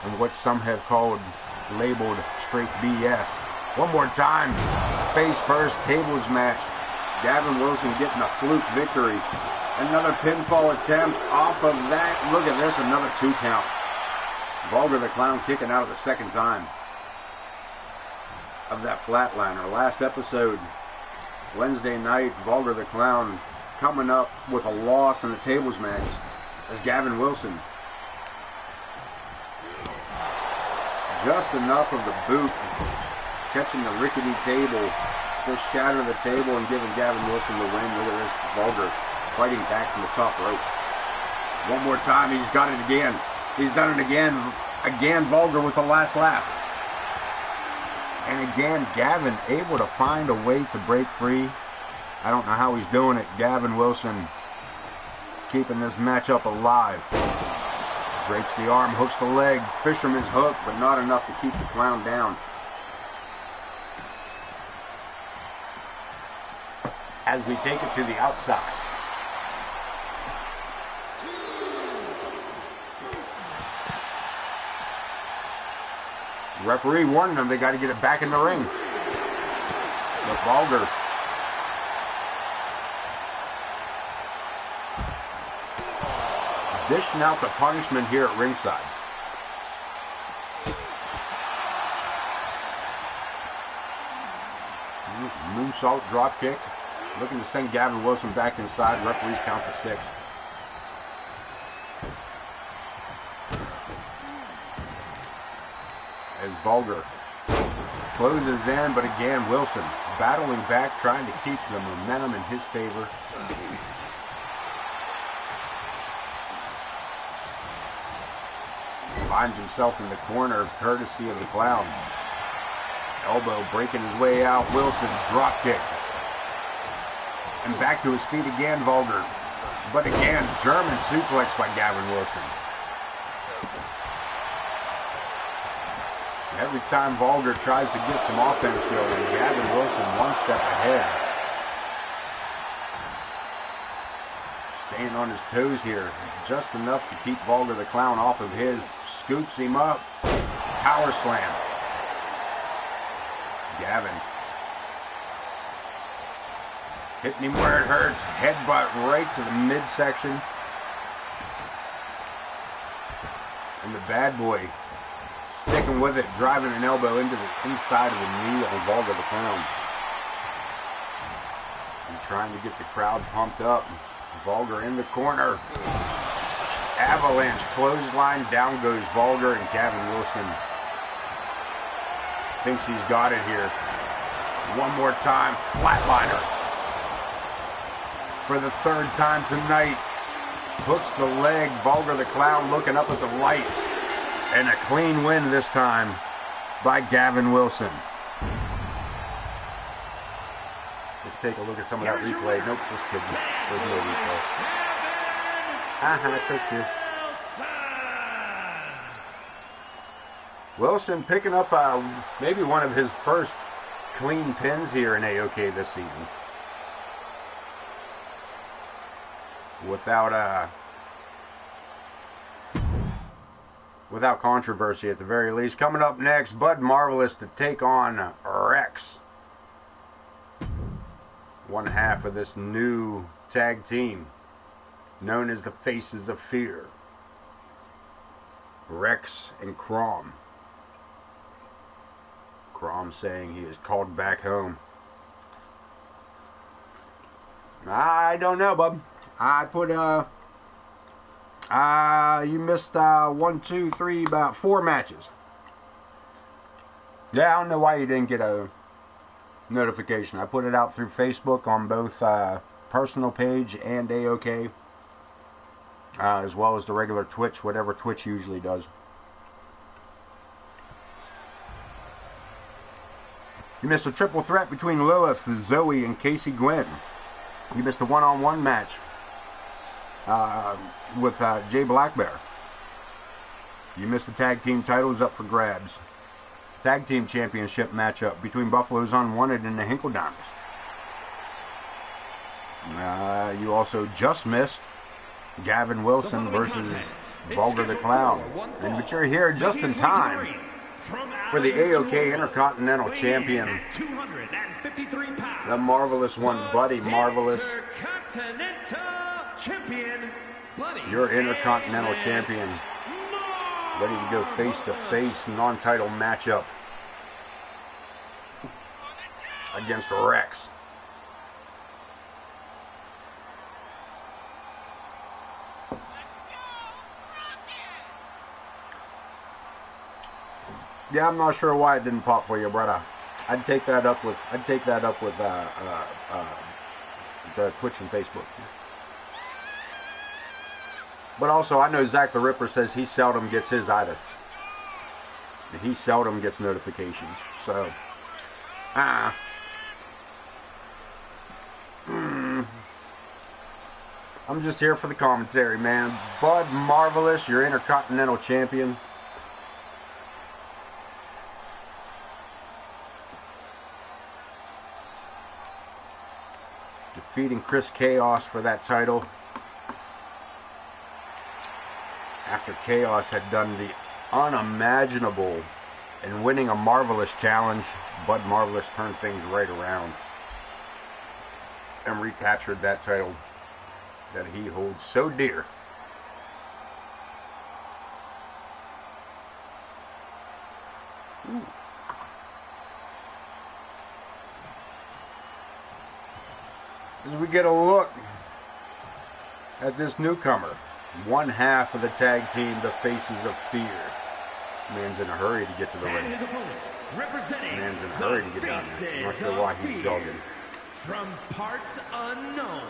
in what some have labeled straight BS. One more time, face first tables match. Gavin Wilson getting a fluke victory. Another pinfall attempt off of that. Look at this, another 2 count. Vulgar the Clown kicking out of the second time of that flatliner. Last episode, Wednesday night, Vulgar the Clown coming up with a loss in the tables match as Gavin Wilson. Just enough of the boot catching the rickety table. Just shatter the table and giving Gavin Wilson the win. Look at this. Vulgar fighting back from the top rope. One more time. He's got it again. He's done it again. Again, Vulgar with the last laugh. And again, Gavin able to find a way to break free. I don't know how he's doing it. Gavin Wilson keeping this matchup alive. Drapes the arm, hooks the leg. Fisherman's hook, but not enough to keep the clown down. As we take it to the outside. The referee warned them they got to get it back in the ring. But Vulgar dishing out the punishment here at ringside. Moonsault drop kick. Looking to send Gavin Wilson back inside. Referees count to 6. As Vulgar closes in, but again, Wilson battling back, trying to keep the momentum in his favor. Finds himself in the corner, courtesy of the clown. Elbow breaking his way out. Wilson drop kick. And back to his feet again, Vulgar. But again, German suplex by Gavin Wilson. Every time Vulgar tries to get some offense going, Gavin Wilson one step ahead. Staying on his toes here. Just enough to keep Vulgar the Clown off of his. Scoops him up. Power slam. Gavin hitting him where it hurts. Headbutt right to the midsection. And the bad boy sticking with it, driving an elbow into the inside of the knee of Vulgar the Clown. And trying to get the crowd pumped up. Vulgar in the corner. Avalanche clothesline. Down goes Vulgar, and Gavin Wilson thinks he's got it here. One more time. Flatliner. For the third time tonight. Hooks the leg. Vulgar the Clown looking up at the lights. And a clean win this time by Gavin Wilson. Let's take a look at some of that replay. Nope, just kidding. There's no replay. I tricked you. Wilson picking up maybe one of his first clean pins here in AoK this season. Without controversy at the very least. Coming up next, Bud Marvelous to take on Rex. One half of this new tag team known as the Faces of Fear. Rex and Crom. Crom saying he is called back home. I don't know, bub. I put you missed 1, 2, 3, about 4 matches. Yeah, I don't know why you didn't get a notification. I put it out through Facebook on both personal page and AoK, as well as the regular Twitch, whatever Twitch usually does. You missed a triple threat between Lilith, Zoe, and Casey Gwynn. You missed a one-on-one match with Jay Blackbear. You missed the tag team titles up for grabs. Tag team championship matchup between Buffalo's Unwanted and the Hinkledimers. You also just missed Gavin Wilson versus Vulgar the Clown. But you're here just in time for the AoK Intercontinental Champion, the Marvelous One, Buddy Marvelous. Your Intercontinental Champion, ready to go face-to-face non-title matchup against Rex. Yeah, I'm not sure why it didn't pop for you, brother. I'd take that up with the Twitch and Facebook. But also, I know Zach the Ripper says he seldom gets his either. He seldom gets notifications. So, I'm just here for the commentary, man. Bud Marvelous, your Intercontinental Champion. Defeating Chris Chaos for that title. After Chaos had done the unimaginable and winning a Marvelous challenge, Bud Marvelous turned things right around and recaptured that title that he holds so dear. Ooh. As we get a look at this newcomer, one half of the tag team, the Faces of Fear. Man's in a hurry to get to the ring. Man's in a hurry to get down there. I'm not sure why he's jogging. From parts unknown,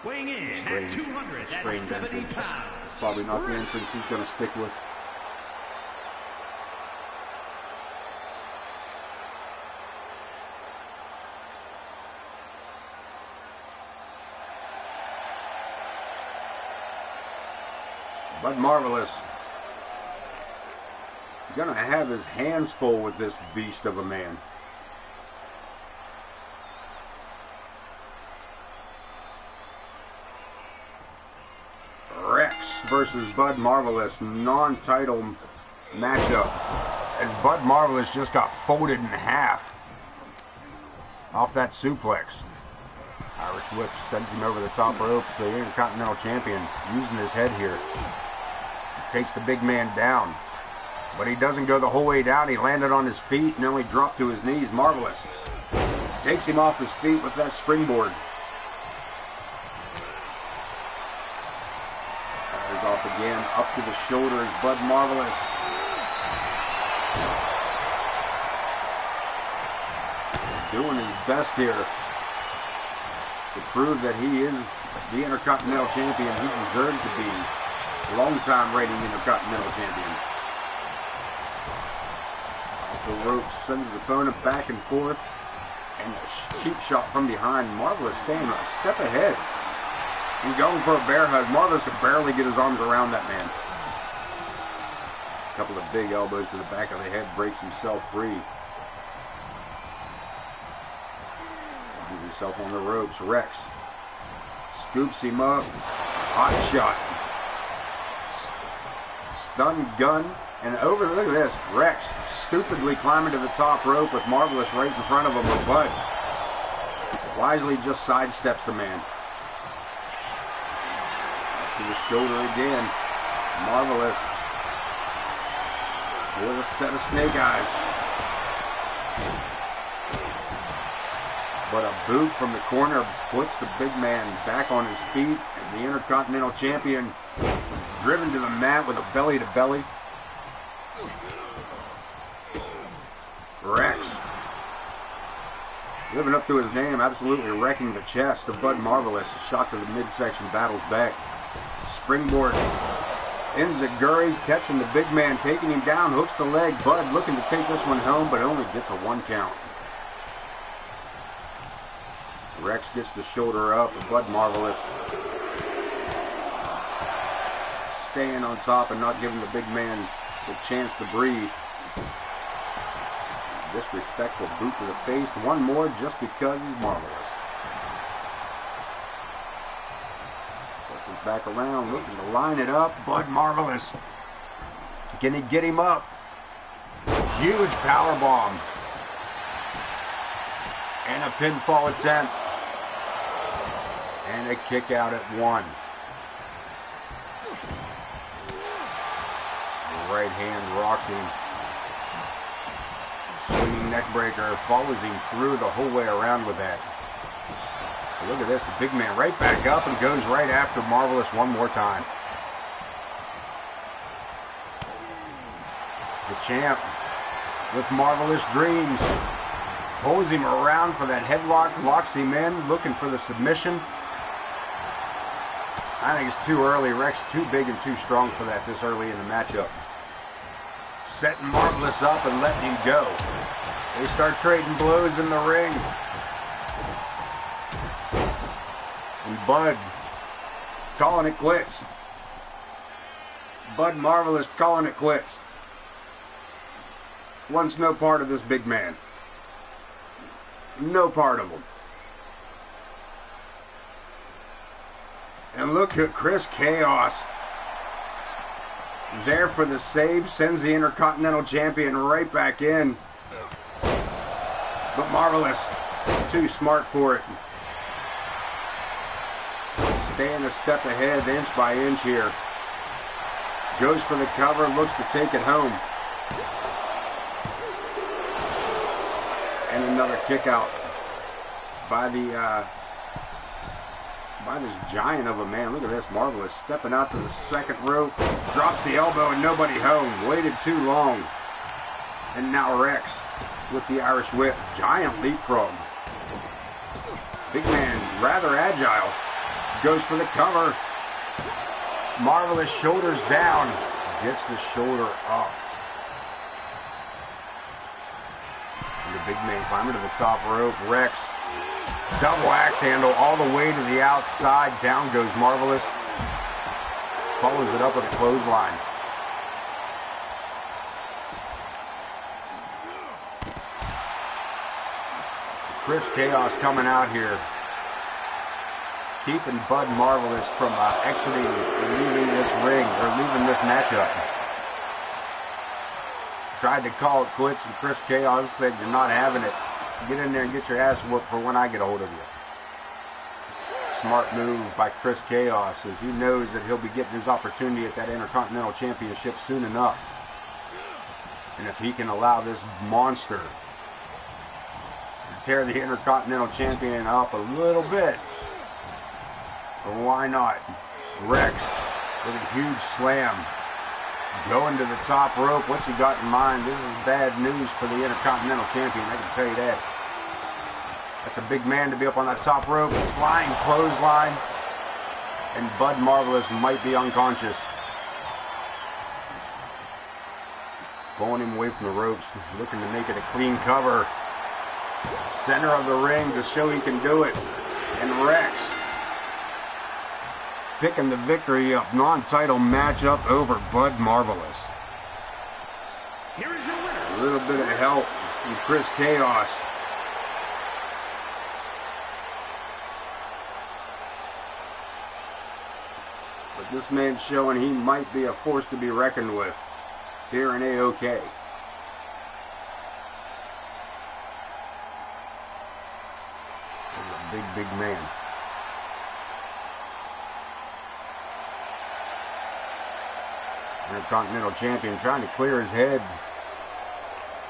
weighing in at 270 pounds. It's probably not the entrance he's going to stick with. Bud Marvelous gonna have his hands full with this beast of a man. Rex versus Bud Marvelous, non-title matchup, as Bud Marvelous just got folded in half off that suplex. Irish whip sends him over the top ropes. The Intercontinental Champion using his head here. Takes the big man down, but he doesn't go the whole way down. He landed on his feet and only dropped to his knees. Marvelous takes him off his feet with that springboard. Is off again, up to the shoulders. Bud Marvelous doing his best here to prove that he is the Intercontinental Champion he deserves to be. Long-time reigning Intercontinental Champion. Off the ropes, sends his opponent back and forth. And a cheap shot from behind. Marvelous staying a step ahead. And going for a bear hug. Marvelous could barely get his arms around that man. A couple of big elbows to the back of the head. Breaks himself free. Finds himself on the ropes. Rex scoops him up. Hot shot. Stun gun, and over, look at this, Rex stupidly climbing to the top rope with Marvelous right in front of him, but Bud wisely just sidesteps the man. Up to the shoulder again. Marvelous with a set of snake eyes. But a boot from the corner puts the big man back on his feet, and the Intercontinental Champion driven to the mat with a belly-to-belly. Rex living up to his name, absolutely wrecking the chest of Bud Marvelous. Shot to the midsection, battles back. Springboard. Enziguri catching the big man, taking him down, hooks the leg. Bud looking to take this one home, but only gets a 1 count. Rex gets the shoulder up, and Bud Marvelous staying on top and not giving the big man the chance to breathe. Disrespectful boot to the face. One more just because he's Marvelous. Circles back around, looking to line it up. Bud Marvelous. Can he get him up? Huge power bomb. And a pinfall attempt. And a kick out at 1. Right hand rocks him. Swinging neck breaker, follows him through the whole way around with that. But look at this, the big man right back up and goes right after Marvelous one more time. The champ with Marvelous Dreams. Pulls him around for that headlock, locks him in, looking for the submission. I think it's too early. Rex too big and too strong for that this early in the matchup. Setting Marvelous up and letting him go. They start trading blows in the ring. And Bud calling it quits. Bud Marvelous calling it quits. Wants no part of this big man. No part of him. And look at Chris Chaos. There for the save. Sends the Intercontinental Champion right back in. But Marvelous, too smart for it. Staying a step ahead, inch by inch here. Goes for the cover, looks to take it home. And another kick out by this giant of a man. Look at this, Marvelous stepping out to the second rope, drops the elbow and nobody home. Waited too long. And now Rex with the Irish whip. Giant leapfrog. Big man, rather agile. Goes for the cover. Marvelous shoulders down. Gets the shoulder up. And the big man climbing to the top rope. Rex. Double axe handle all the way to the outside. Down goes Marvelous. Follows it up with a clothesline. Chris Chaos coming out here. Keeping Bud Marvelous from exiting and leaving this ring, or leaving this matchup. Tried to call it quits, and Chris Chaos said, "You're not having it. Get in there and get your ass whooped for when I get a hold of you." Smart move by Chris Chaos, as he knows that he'll be getting his opportunity at that Intercontinental Championship soon enough. And if he can allow this monster to tear the Intercontinental Champion up a little bit, why not? Rex with a huge slam. Going to the top rope. What's he got in mind? This is bad news for the Intercontinental Champion, I can tell you that. That's a big man to be up on that top rope. Flying clothesline. And Bud Marvelous might be unconscious. Pulling him away from the ropes. Looking to make it a clean cover. Center of the ring to show he can do it. And Rex picking the victory up. Non-title matchup over Bud Marvelous. Here is your winner. A little bit of help from Chris Chaos. But this man's showing he might be a force to be reckoned with here in AoK. He's a big, big man. Intercontinental Champion trying to clear his head.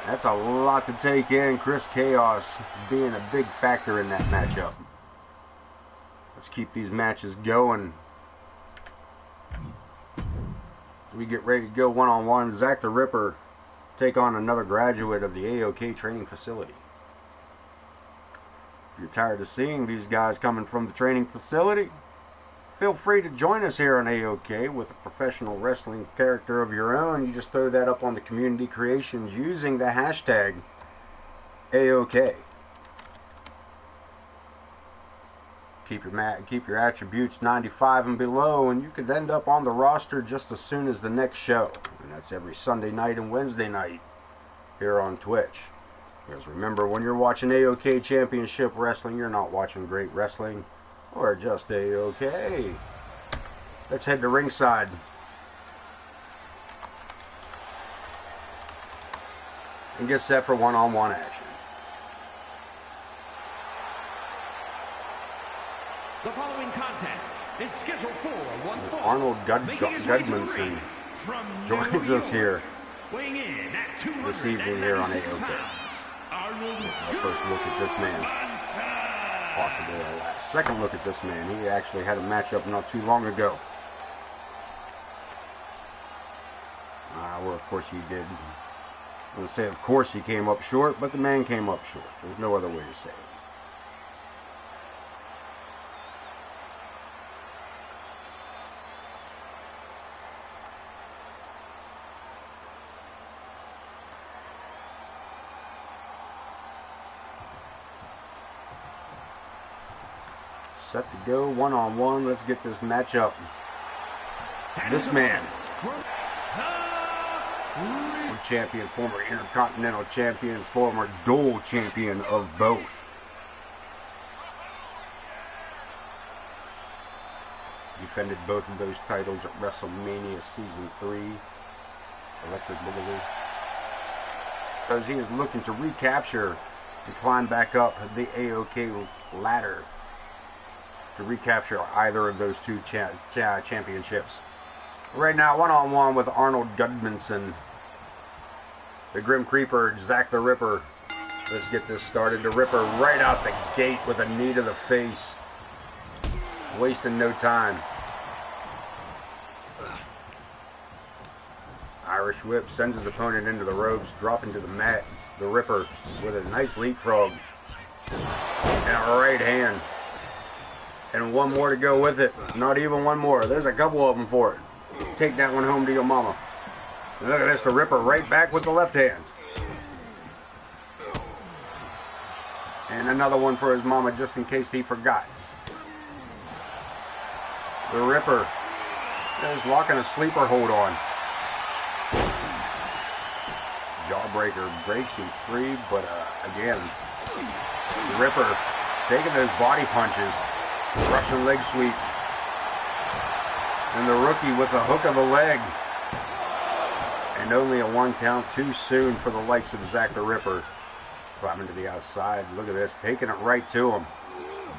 That's a lot to take in. Chris Chaos being a big factor in that matchup. Let's keep these matches going. We get ready to go one-on-one. Zach the Ripper take on another graduate of the AoK training facility. If you're tired of seeing these guys coming from the training facility, feel free to join us here on AoK with a professional wrestling character of your own. You just throw that up on the community creations using the hashtag AoK. Keep your attributes 95 and below, and you could end up on the roster just as soon as the next show. And that's every Sunday night and Wednesday night here on Twitch. Because remember, when you're watching AoK Championship Wrestling, you're not watching great wrestling. Or just AoK. Let's head to ringside. And get set for one-on-one action. The following contest is scheduled for one fall. Arnold Gudmundsson joins us here this evening here on AoK. Our first look at this man. Possibly our last. Second look at this man. He actually had a matchup not too long ago. Well, of course he did. I'm going to say, of course, he came up short, but the man came up short. There's no other way to say it. Set to go, one-on-one. Let's get this matchup. This man, champion, former Intercontinental Champion, former dual champion of both. Defended both of those titles at WrestleMania Season 3. Electric Boogaloo. As he is looking to recapture and climb back up the AoK ladder to recapture either of those two championships. Right now, one-on-one with Arnold Gudmundsson. The Grim Creeper, Zack the Ripper. Let's get this started. The Ripper right out the gate with a knee to the face. Wasting no time. Irish Whip sends his opponent into the ropes, dropping to the mat. The Ripper with a nice leapfrog. And a right hand. And one more to go with it. Not even one more. There's a couple of them for it. Take that one home to your mama. And look at this, the Ripper right back with the left hands. And another one for his mama just in case he forgot. The Ripper is locking a sleeper hold on. Jawbreaker breaks you free, but again, the Ripper taking those body punches. Russian leg sweep. And the rookie with a hook of the leg. And only a 1 count, too soon for the likes of Zack the Ripper. Climbing to the outside. Look at this. Taking it right to him.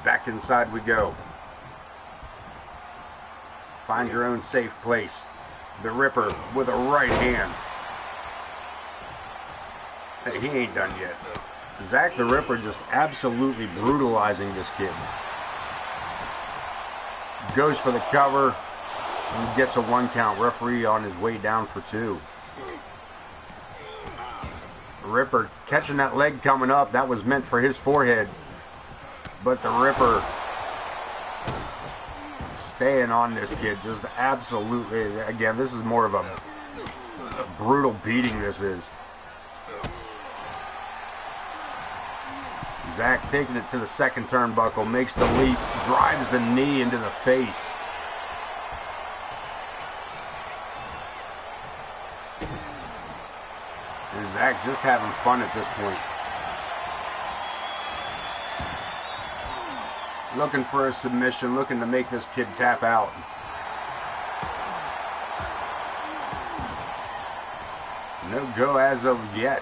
Back inside we go. Find your own safe place. The Ripper with a right hand. Hey, he ain't done yet. Zack the Ripper just absolutely brutalizing this kid. Goes for the cover. And gets a 1 count. Referee on his way down for 2. Ripper catching that leg coming up. That was meant for his forehead. But the Ripper staying on this kid. Just absolutely. Again, this is more of a brutal beating this is. Zack taking it to the second turnbuckle. Makes the leap. Drives the knee into the face. Zack just having fun at this point. Looking for a submission, looking to make this kid tap out. No go as of yet.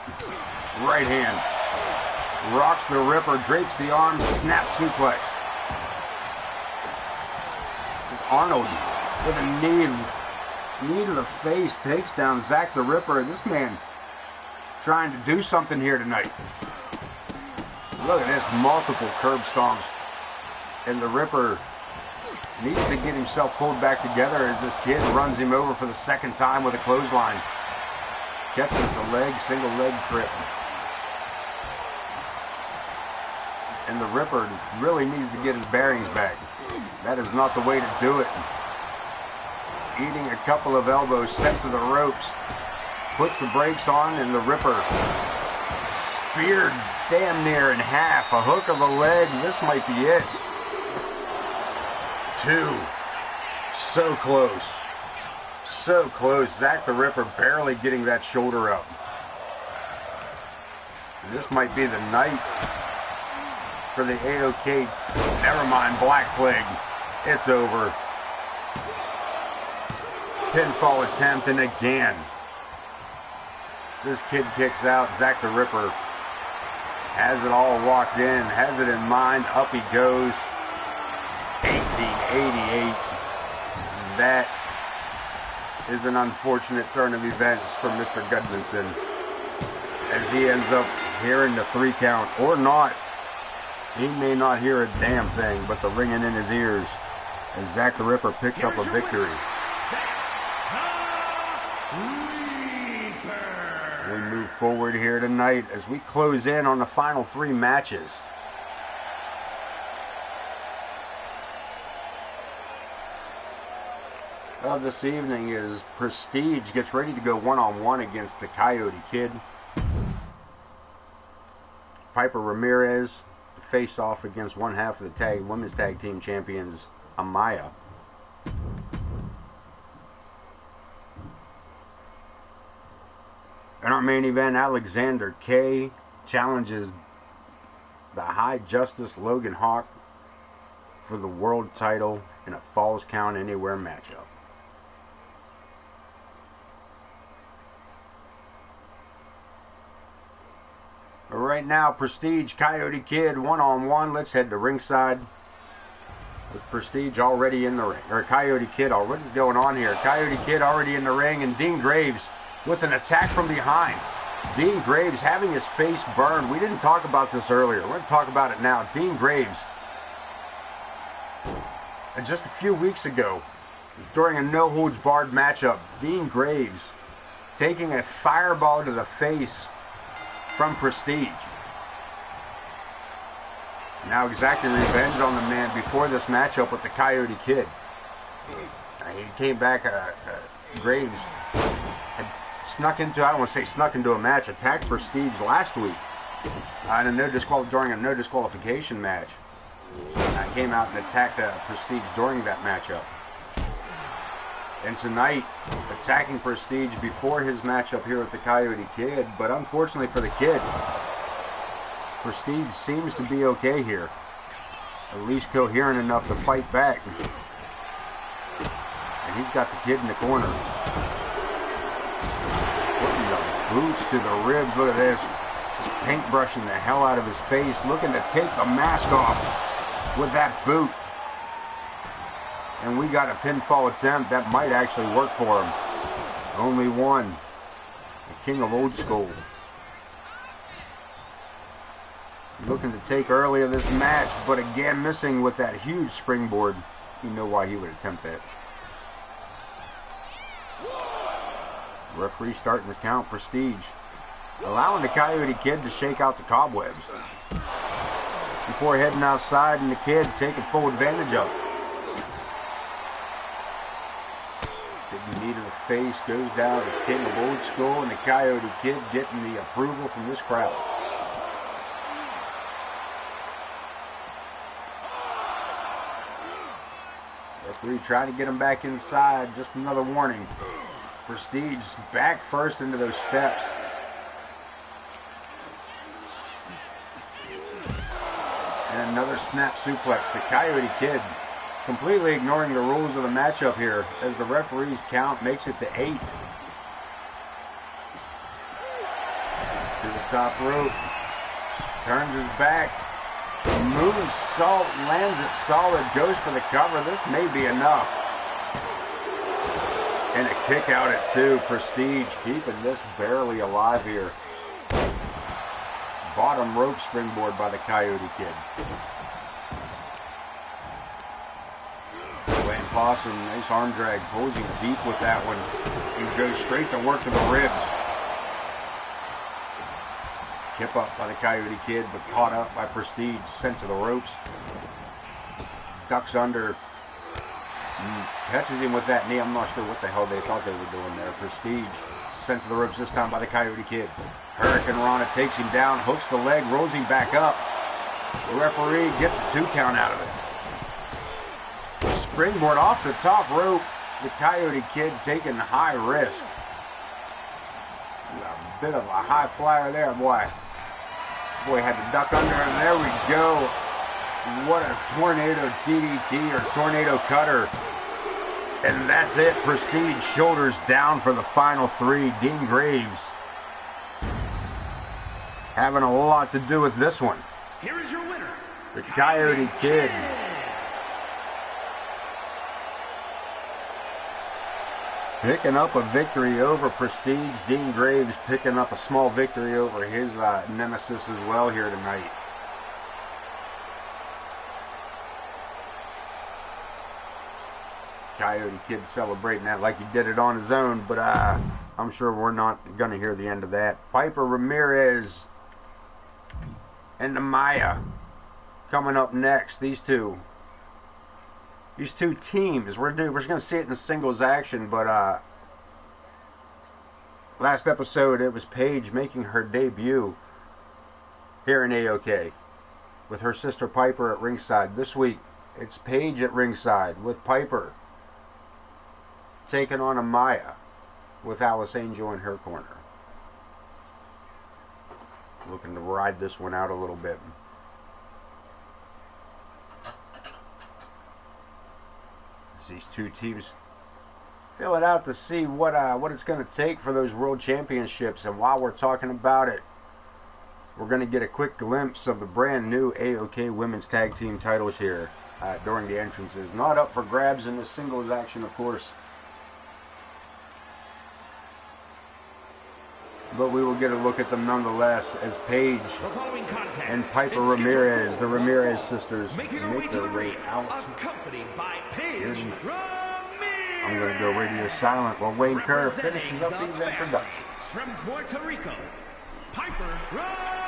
Right hand. Rocks the Ripper, drapes the arm, snap suplex. This Arnold with a knee to the face takes down Zack the Ripper. This man trying to do something here tonight. Look at this, multiple curb stomps. And the Ripper needs to get himself pulled back together as this kid runs him over for the second time with a clothesline. Catches the leg, single leg trip. And the Ripper really needs to get his bearings back. That is not the way to do it. Eating a couple of elbows, sent to the ropes. Puts the brakes on, and the Ripper speared damn near in half. A hook of a leg. This might be it. 2. So close. So close. Zack the Ripper barely getting that shoulder up. And this might be the night for the AoK. Never mind, Black Plague. It's over. Pinfall attempt, and again. This kid kicks out. Zack the Ripper has it all walked in, has it in mind. Up he goes. 1888. That is an unfortunate turn of events for Mr. Gudmundsson, as he ends up hearing the 3 count, or not. He may not hear a damn thing, but the ringing in his ears as Zack the Ripper picks up a victory. We move forward here tonight as we close in on the final 3 matches. Of this evening is Prestige gets ready to go one-on-one against the Coyote Kid. Piper Ramirez face off against one half of the women's tag team champions, Amaya. In our main event, Alexander K challenges the High Justice Logan Hawk for the world title in a Falls Count Anywhere matchup. Right now, Prestige, Coyote Kid, one-on-one. Let's head to ringside. With Prestige already in the ring. Or Coyote Kid, what is going on here? Coyote Kid already in the ring, and Dean Graves with an attack from behind. Dean Graves having his face burned. We didn't talk about this earlier. We're going to talk about it now. Dean Graves, just a few weeks ago, during a no-holds-barred matchup, Dean Graves taking a fireball to the face from Prestige. Now exacting revenge on the man before this matchup with the Coyote Kid. He came back, Graves had snuck into, I don't want to say snuck into a match, attacked Prestige last week during a no disqualification match. Came out and attacked Prestige during that matchup. And tonight, attacking Prestige before his matchup here with the Coyote Kid. But unfortunately for the Kid, Prestige seems to be okay here. At least coherent enough to fight back. And he's got the Kid in the corner. Putting the boots to the ribs. Look at this. Just paintbrushing the hell out of his face. Looking to take the mask off with that boot. And we got a pinfall attempt that might actually work for him. Only one. The king of old school. Looking to take early in this match, but again missing with that huge springboard. You know why he would attempt that. Referee starting his count. Prestige allowing the Coyote Kid to shake out the cobwebs before heading outside, and the Kid taking full advantage of it. Getting knee to the face, goes down the king of old school, and the Coyote Kid getting the approval from this crowd. Referee trying to get him back inside. Just another warning. Prestige back first into those steps. And another snap suplex. The Coyote Kid completely ignoring the rules of the matchup here as the referee's count makes it to 8. To the top rope. Turns his back. Moving salt, lands it solid, goes for the cover. This may be enough. And a kick out at 2. Prestige keeping this barely alive here. Bottom rope springboard by the Coyote Kid. Wayne Possum, nice arm drag, pulls him deep with that one. And goes straight to work to the ribs. Kip up by the Coyote Kid, but caught up by Prestige, sent to the ropes. Ducks under. Catches him with that knee. I'm not sure what the hell they thought they were doing there. Prestige sent to the ropes this time by the Coyote Kid. Hurricane Rana takes him down, hooks the leg, rolls him back up. The referee gets a 2 count out of it. Springboard off the top rope. The Coyote Kid taking high risk. A bit of a high flyer there, boy. Boy had to duck under, and there we go. What a tornado DDT or tornado cutter. And that's it. Prestige shoulders down for the final 3. Dean Graves having a lot to do with this one. Here is your winner, the Coyote Kid. Picking up a victory over Prestige. Dean Graves picking up a small victory over his nemesis as well here tonight. Coyote Kid celebrating that like he did it on his own, but I'm sure we're not going to hear the end of that. Piper Ramirez and Amaya coming up next. These two teams. We're going to see it in the singles action, but last episode it was Paige making her debut here in AoK with her sister Piper at ringside. This week it's Paige at ringside with Piper taking on Amaya with Alice Angel in her corner. Looking to ride this one out a little bit. As these two teams fill it out to see what it's going to take for those world championships. And while we're talking about it, we're going to get a quick glimpse of the brand new AoK women's tag team titles here during the entrances. Not up for grabs in the singles action, of course, but we will get a look at them nonetheless as Paige and Piper Ramirez, the Ramirez sisters, make their way out. I'm going to go radio silent while Wayne Kerr finishes up these introductions. From Puerto Rico, Piper Ramirez.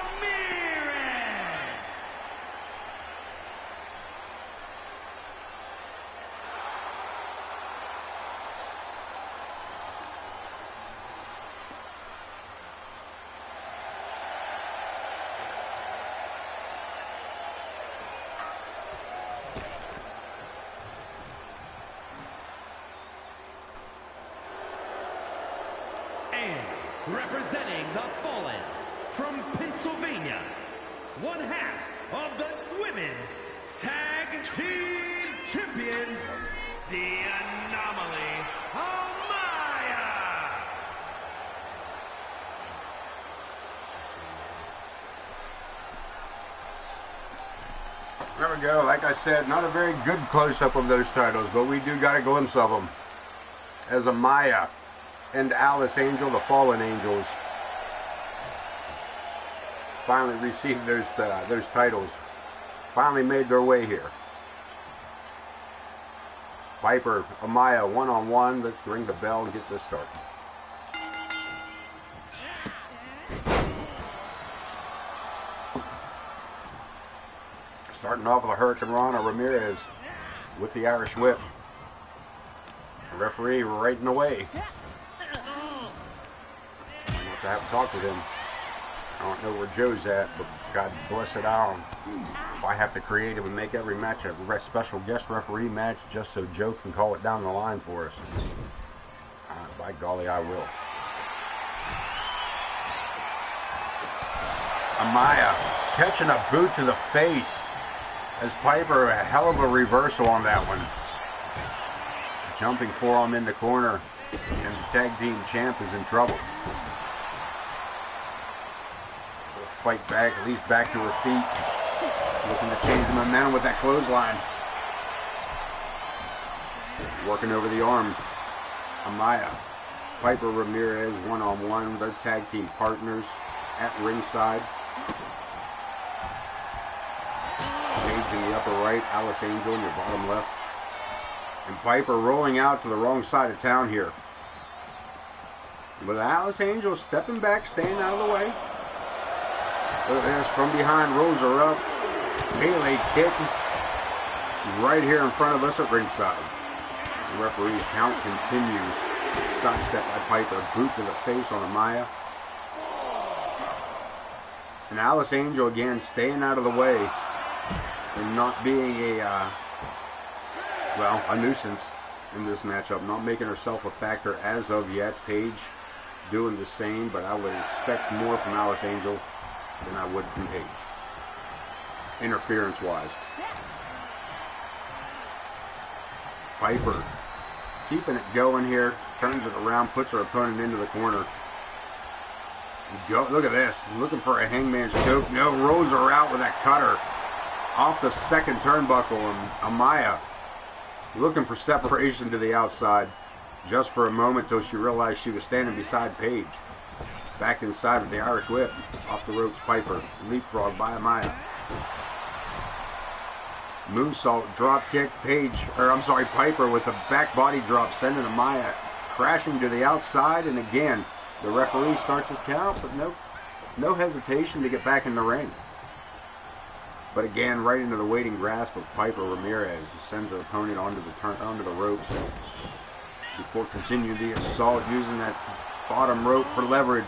Representing the Fallen from Pennsylvania, one half of the Women's Tag Team Champions, the Anomaly, Amaya. There we go. Like I said, not a very good close-up of those titles, but we do got a glimpse of them as Amaya and Alice Angel, the Fallen Angels, finally received those titles. Finally made their way here. Piper, Amaya, one-on-one. Let's ring the bell and get this started. Starting off with a Hurricane Rana Ramirez with the Irish Whip. The referee right in the way. I have to talk to him. I don't know where Joe's at, but God bless it all. If I have to create it and make every match a special guest referee match just so Joe can call it down the line for us, by golly, I will. Amaya catching a boot to the face as Piper, a hell of a reversal on that one. Jumping forearm in the corner, and the tag team champ is in trouble. Fight back, at least back to her feet. Looking to change the momentum with that clothesline. Working over the arm. Amaya, Piper Ramirez, one-on-one. Their tag team partners at ringside. Paige in the upper right, Alice Angel in the bottom left. And Piper rolling out to the wrong side of town here. But Alice Angel stepping back, staying out of the way. Look at this, from behind, rolls her up. Melee kick right here in front of us at ringside. The referee's count continues. Sidestep by Piper, boot to the face on Amaya. And Alice Angel again staying out of the way and not being a nuisance in this matchup. Not making herself a factor as of yet. Paige doing the same, but I would expect more from Alice Angel than I would from Paige, interference-wise. Piper keeping it going here, turns it around, puts her opponent into the corner. Look at this, looking for a hangman's choke. No, rolls her out with that cutter off the second turnbuckle, and Amaya looking for separation to the outside just for a moment till she realized she was standing beside Paige. Back inside with the Irish Whip. Off the ropes, Piper. Leapfrog by Amaya. Moonsault, drop kick, Piper with a back body drop, sending Amaya crashing to the outside, and again, the referee starts his count, but no hesitation to get back in the ring. But again, right into the waiting grasp of Piper Ramirez, who sends her opponent onto the ropes before continuing the assault using that bottom rope for leverage.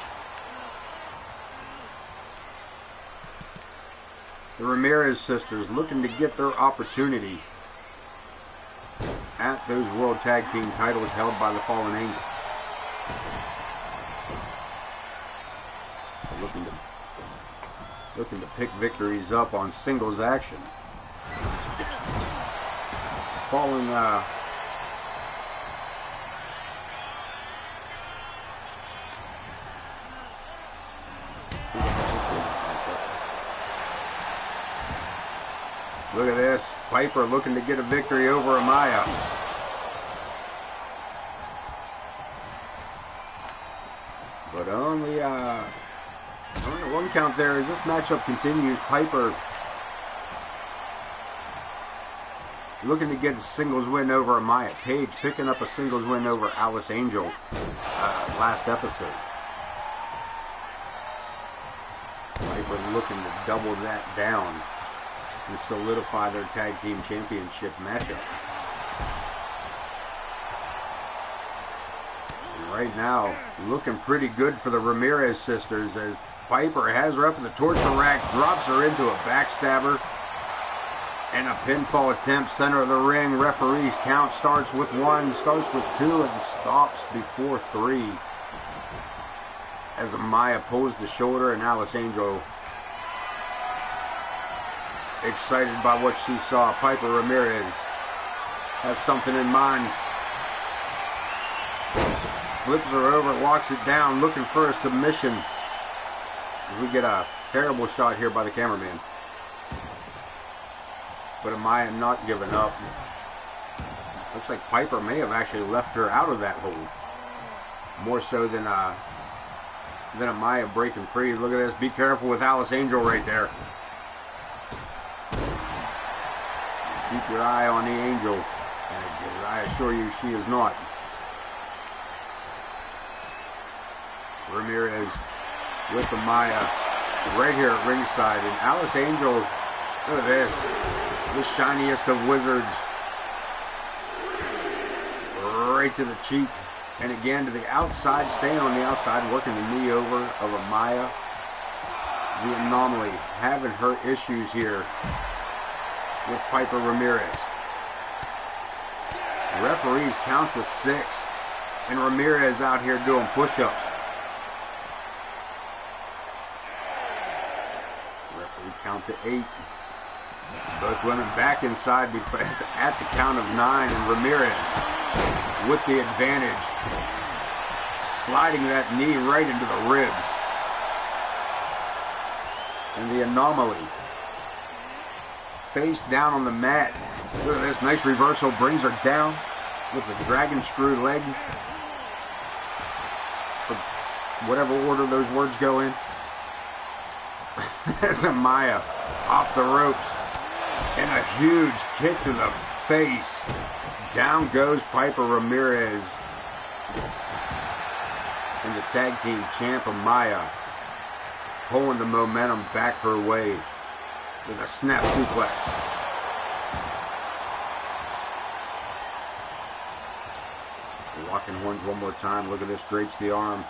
The Ramirez sisters looking to get their opportunity at those World Tag Team titles held by the Fallen Angel. Looking to pick victories up on singles action. Following look at this. Piper looking to get a victory over Amaya. But only one count there as this matchup continues. Piper looking to get a singles win over Amaya. Page picking up a singles win over Alice Angel last episode. Piper looking to double that down and solidify their tag team championship matchup. And right now, looking pretty good for the Ramirez sisters as Piper has her up in the torture rack, drops her into a backstabber, and a pinfall attempt center of the ring. Referee's count starts with 1, starts with 2, and stops before 3. As Amaya pulls the shoulder and Alice Angel, excited by what she saw. Piper Ramirez has something in mind. Flips her over, locks it down, looking for a submission. As we get a terrible shot here by the cameraman. But Amaya not giving up. Looks like Piper may have actually left her out of that hold. More so than Amaya breaking free. Look at this. Be careful with Alice Angel right there. Keep your eye on the Angel. And I assure you she is not. Ramirez with Amaya right here at ringside. And Alice Angel, look at this. The shiniest of wizards. Right to the cheek. And again to the outside, staying on the outside, working the knee over of Amaya. The Anomaly having her issues here with Piper Ramirez. Referees count to 6. And Ramirez out here doing push-ups. Referee count to 8. Both women back inside at the count of 9. And Ramirez with the advantage. Sliding that knee right into the ribs. And the Anomaly face down on the mat. Look at this, nice reversal, brings her down with the dragon screw leg. For whatever order those words go in. There's Amaya off the ropes. And a huge kick to the face. Down goes Piper Ramirez. And the tag team champ Amaya pulling the momentum back her way with a snap suplex. Locking horns one more time. Look at this, drapes the arm.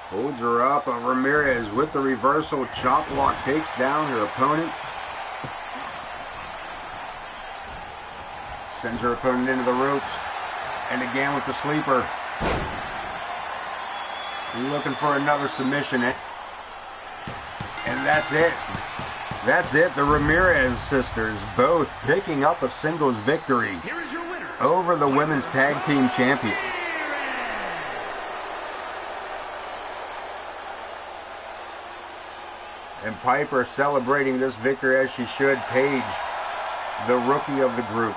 Holds her up. Ramirez with the reversal. Chop block takes down her opponent. Sends her opponent into the ropes. And again with the sleeper. Looking for another submission. And that's it. That's it. The Ramirez sisters both picking up a singles victory over the women's tag team champions. And Piper celebrating this victory as she should. Paige, the rookie of the group,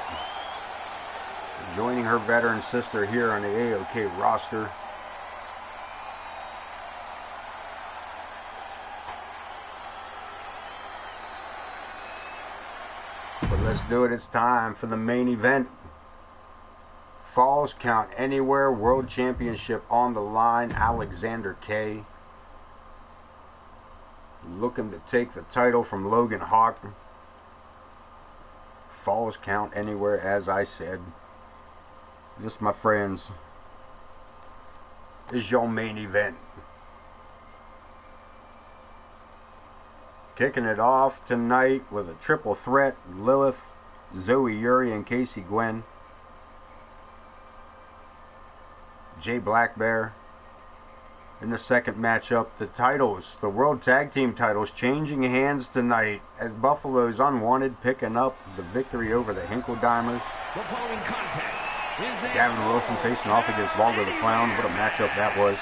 joining her veteran sister here on the AoK roster. But let's do it. It's time for the main event. Falls Count Anywhere World Championship on the line. Alexander K. looking to take the title from Logan Hawk. Falls Count Anywhere, as I said. This, my friends, is your main event. Kicking it off tonight with a triple threat. Lilith, Zoe Yuri, and Casey Gwen. Jay Blackbear. In the second matchup, the titles, the World Tag Team titles, changing hands tonight as Buffalo's Unwanted picking up the victory over the Hinkle-Dimers. The following contest is the Gavin Wilson facing off against Waldo the Clown. What a matchup that was.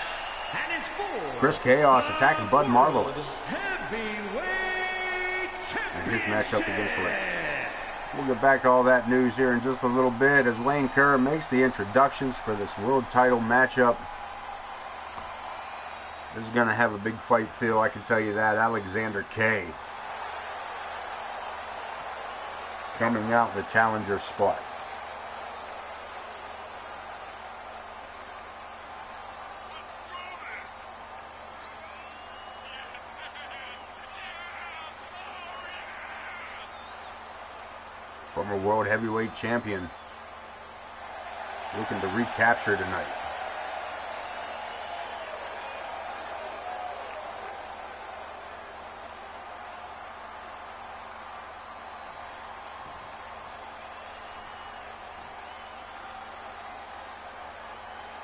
and is for Chris Chaos attacking Bud Marvelous. Heavyweight And his matchup against Championship. Rex. We'll get back to all that news here in just a little bit as Wayne Kerr makes the introductions for this world title matchup. This is going to have a big fight feel, I can tell you that. Alexander K. coming out the challenger spot. Former World Heavyweight Champion looking to recapture tonight.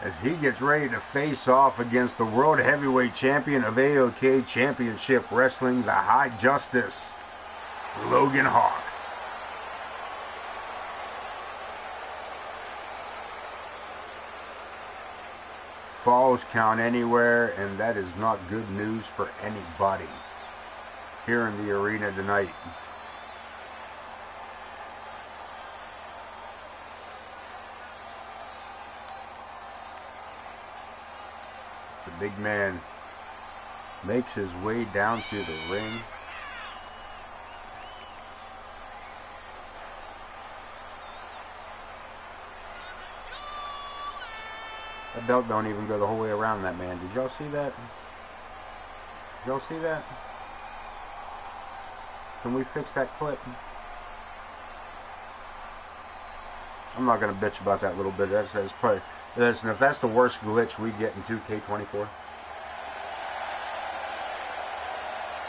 As he gets ready to face off against the World Heavyweight Champion of AoK Championship Wrestling, the High Justice, Logan Hawk. Falls Count Anywhere, and that is not good news for anybody here in the arena tonight. The big man makes his way down to the ring. That belt don't even go the whole way around that man. Did y'all see that? Did y'all see that? Can we fix that clip? I'm not going to bitch about that little bit. That's probably... Listen, if that's the worst glitch we get in 2K24,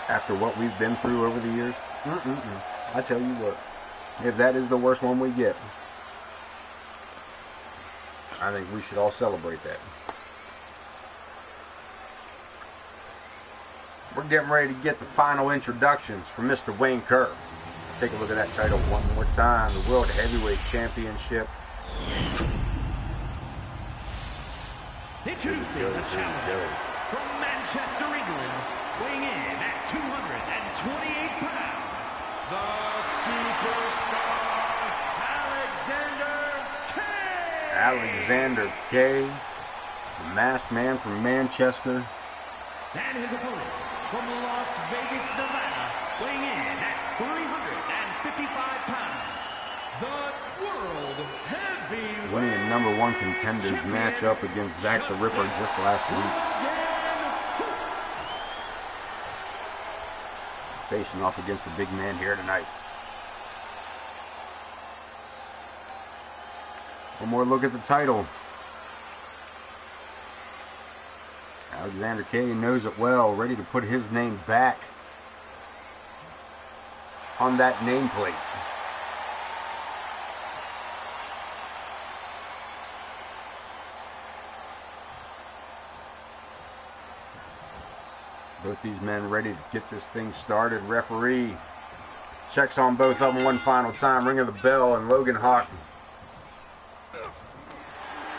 after what we've been through over the years, I tell you what, if that is the worst one we get, I think we should all celebrate that. We're getting ready to get the final introductions from Mr. Wayne Kerr. Take a look at that title one more time. The World Heavyweight Championship. Introducing the challenger from Manchester, England, weighing in at 228 pounds, the superstar, Alexander K. Alexander K, the masked man from Manchester. And his opponent from Las Vegas, Nevada, weighing in at 355 pounds, the World Heavyweight Winning a #1 contenders matchup against Zack the Ripper just last week. Facing off against the big man here tonight. One more look at the title. Alexander K knows it well, ready to put his name back on that nameplate. Both these men ready to get this thing started. Referee checks on both of them one final time. Ring of the bell, and Logan Hawk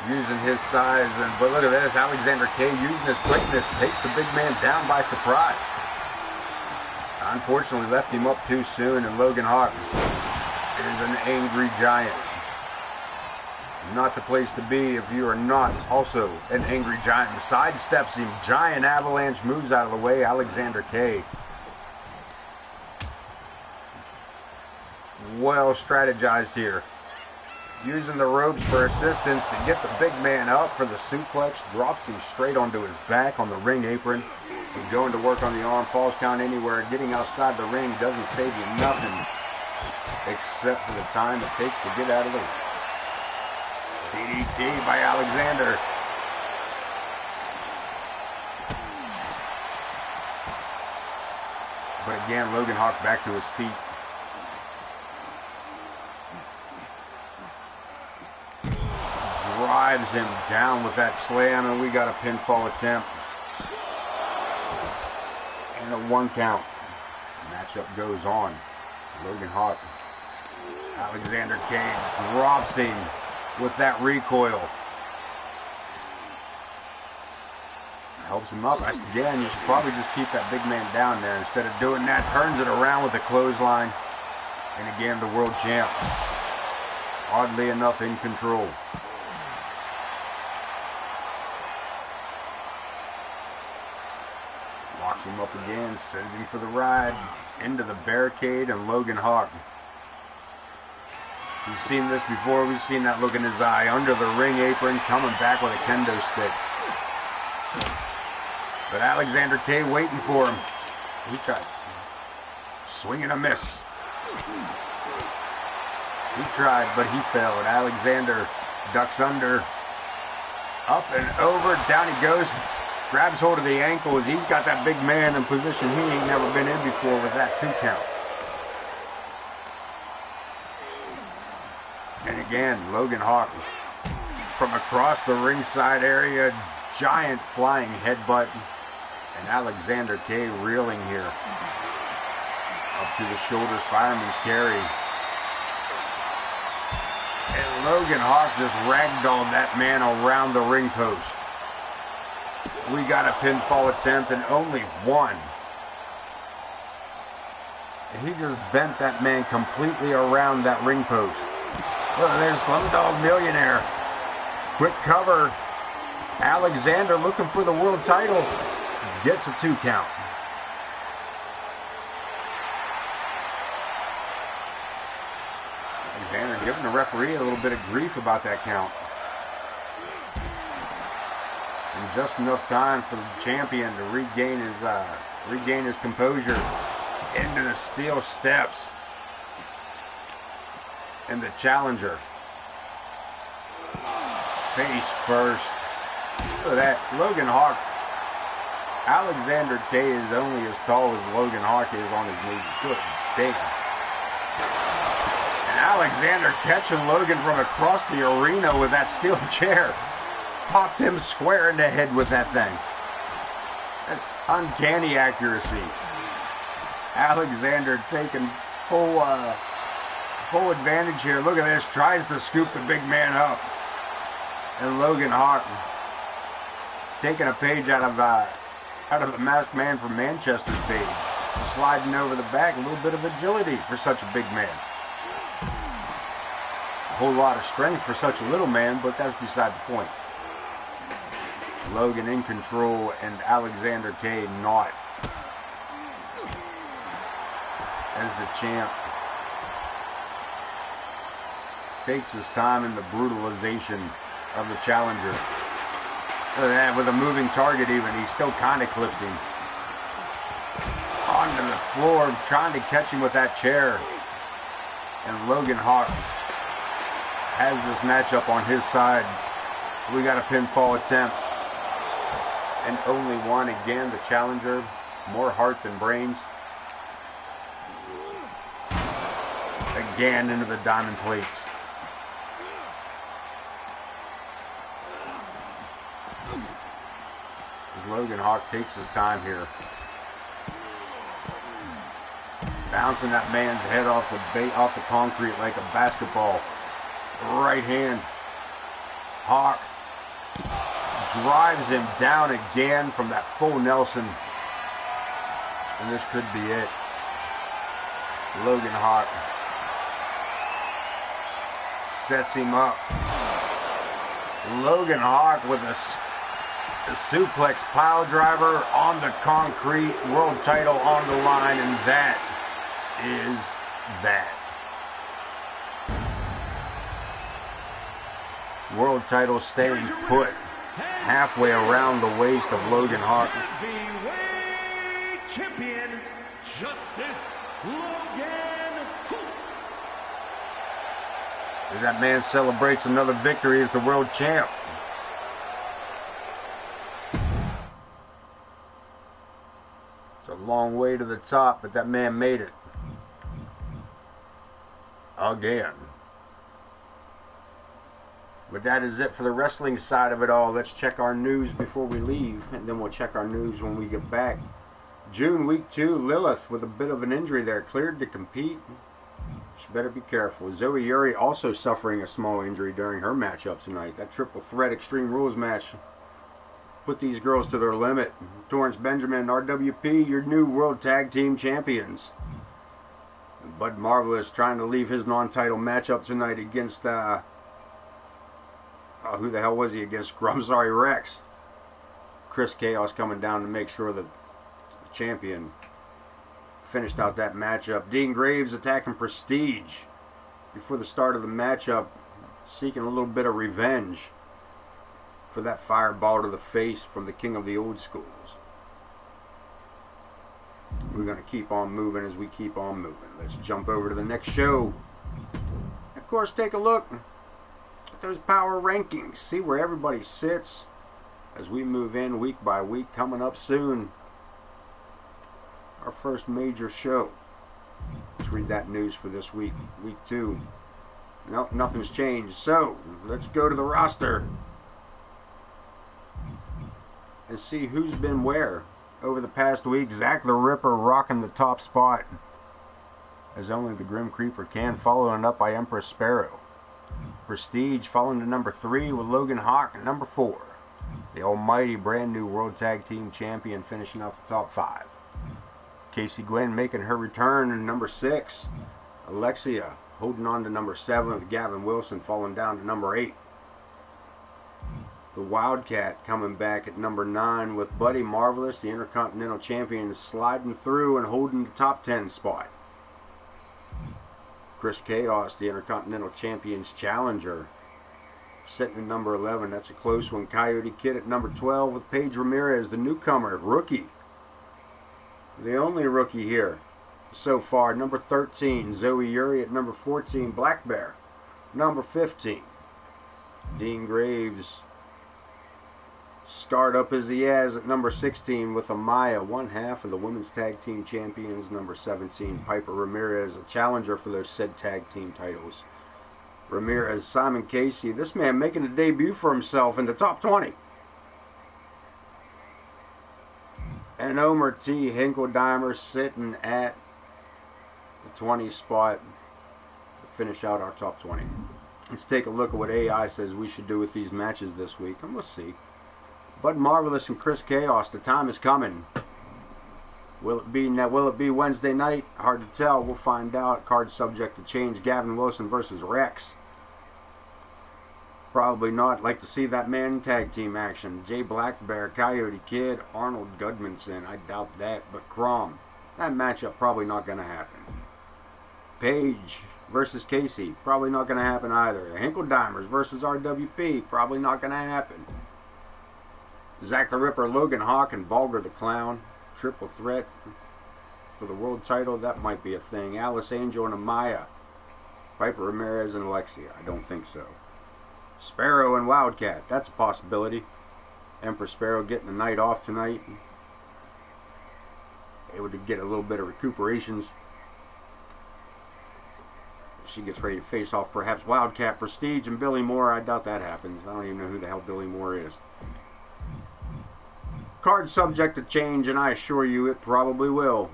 using his size. But look at this, Alexander K using his quickness takes the big man down by surprise. Unfortunately left him up too soon, and Logan Hawk is an angry giant. Not the place to be if you are not also an angry giant. Sidesteps him. Giant avalanche moves out of the way. Alexander K. Well strategized here using the ropes for assistance to get the big man up for the suplex, drops him straight onto his back on the ring apron. He's going to work on the arm, falls count anywhere. Getting outside the ring doesn't save you nothing except for the time it takes to get out of the ring. DDT by Alexander. But again, Logan Hawk back to his feet. Drives him down with that slam, and we got a pinfall attempt. And a 1 count. Matchup goes on. Logan Hawk. Alexander Cage drops him with that recoil. Helps him up. Again, you should probably just keep that big man down there. Instead of doing that, turns it around with a clothesline. And again, the world champ, oddly enough, in control. Locks him up again, sends him for the ride into the barricade, and Logan Hawk. We've seen this before. We've seen that look in his eye under the ring apron, coming back with a kendo stick. But Alexander K waiting for him. He tried. Swing and a miss. He tried, but he failed. Alexander ducks under. Up and over. Down he goes. Grabs hold of the ankle as he's got that big man in position he ain't never been in before with that 2 count. And again, Logan Hawk from across the ringside area. Giant flying headbutt. And Alexander K reeling here. Up to the shoulders, fireman's carry. And Logan Hawk just ragdolled that man around the ring post. We got a pinfall attempt and only 1. And he just bent that man completely around that ring post. Look, there's Slumdog Millionaire. Quick cover. Alexander looking for the world title. Gets a 2 count. Alexander giving the referee a little bit of grief about that count. And just enough time for the champion to regain his composure. Into the steel steps. And the challenger. Face first. Look at that. Logan Hawk. Alexander K is only as tall as Logan Hawk is on his knees. Good damn. And Alexander catching Logan from across the arena with that steel chair. Popped him square in the head with that thing. That's uncanny accuracy. Alexander taking full advantage here. Look at this. Tries to scoop the big man up. And Logan Hawk taking a page out of the Masked Man from Manchester's page. Sliding over the back. A little bit of agility for such a big man. A whole lot of strength for such a little man, but that's beside the point. Logan in control and Alexander K not. As the champ takes his time in the brutalization of the challenger. Look at that, with a moving target even, he still kind of clips him. Onto the floor, trying to catch him with that chair. And Logan Hawk has this matchup on his side. We got a pinfall attempt. And only 1. Again, the challenger, more heart than brains. Again into the diamond plates. As Logan Hawk takes his time here. Bouncing that man's head off the concrete like a basketball. Right hand. Hawk drives him down again from that full Nelson. And this could be it. Logan Hawk sets him up. Logan Hawk with a suplex pile driver on the concrete, world title on the line, and that is that. World title staying put halfway around the waist of Logan Hawk. Heavyweight champion, Justice Logan Hawk. As that man celebrates another victory as the world champ. It's a long way to the top, but that man made it. Again. But that is it for the wrestling side of it all. Let's check our news before we leave, and then we'll check our news when we get back. June week 2, Lilith with a bit of an injury there, cleared to compete. She better be careful. Zoe Yuri also suffering a small injury during her matchup tonight. That triple threat Extreme Rules match put these girls to their limit. Torrance Benjamin and RWP, your new World Tag Team Champions. Bud Marvelous trying to leave his non-title matchup tonight against, who the hell was he against? I'm sorry, Rex. Chris Chaos coming down to make sure that the champion finished out that matchup. Dean Graves attacking Prestige before the start of the matchup, seeking a little bit of revenge for that fireball to the face from the King of the Old Schools. We're going to keep on moving as we keep on moving. Let's jump over to the next show. Of course, take a look at those power rankings. See where everybody sits as we move in week by week. Coming up soon, our first major show. Let's read that news for this week. Week 2. Nope, nothing's changed. So, let's go to the roster and see who's been where over the past week. Zach the Ripper rocking the top spot, as only the Grim Creeper can, following up by Empress Sparrow. Prestige falling to number 3 with Logan Hawk at number 4. The almighty brand new World Tag Team Champion finishing off the top 5. Casey Gwen making her return in number 6. Alexia holding on to number 7 with Gavin Wilson falling down to number 8. The Wildcat coming back at number 9 with Buddy Marvelous, the Intercontinental Champion, sliding through and holding the top 10 spot. Chris Chaos, the Intercontinental Champion's challenger, sitting at number 11. That's a close one. Coyote Kid at number 12 with Paige Ramirez, the newcomer, rookie. The only rookie here so far. Number 13, Zoe Yuri at number 14. Black Bear, number 15. Dean Graves, scarred up as he has, at number 16 with Amaya, one half of the Women's Tag Team Champions. Number 17, Piper Ramirez, a challenger for those said tag team titles. Ramirez, Simon Casey, this man making a debut for himself in the top 20. And Omer T. Hinkledeimer sitting at the 20 spot to finish out our top 20. Let's take a look at what AI says we should do with these matches this week, and we'll see. Bud Marvelous and Chris Chaos, the time is coming. Will it be Wednesday night? Hard to tell. We'll find out. Card subject to change. Gavin Wilson versus Rex. Probably not. Like to see that man in tag team action. Jay Black Bear, Coyote Kid, Arnold Gudmundsson. I doubt that. But Crom. That matchup probably not going to happen. Paige versus Casey. Probably not going to happen either. Hinkledimers versus RWP. Probably not going to happen. Zach the Ripper, Logan Hawk, and Vulgar the Clown. Triple threat for the world title. That might be a thing. Alice Angel and Amaya. Piper Ramirez and Alexia. I don't think so. Sparrow and Wildcat. That's a possibility. Empress Sparrow getting the night off tonight. Able to get a little bit of recuperations. She gets ready to face off perhaps Wildcat, Prestige, and Billy Moore. I doubt that happens. I don't even know who the hell Billy Moore is. Card subject to change, and I assure you it probably will.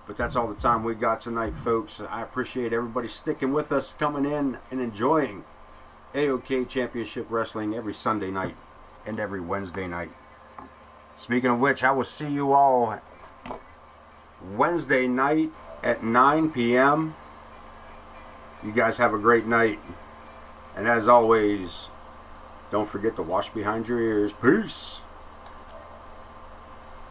But that's all the time we got tonight, folks. I appreciate everybody sticking with us, coming in and enjoying AoK Championship Wrestling every Sunday night and every Wednesday night. Speaking of which, I will see you all Wednesday night at 9 p.m. You guys have a great night. And as always, don't forget to wash behind your ears. Peace.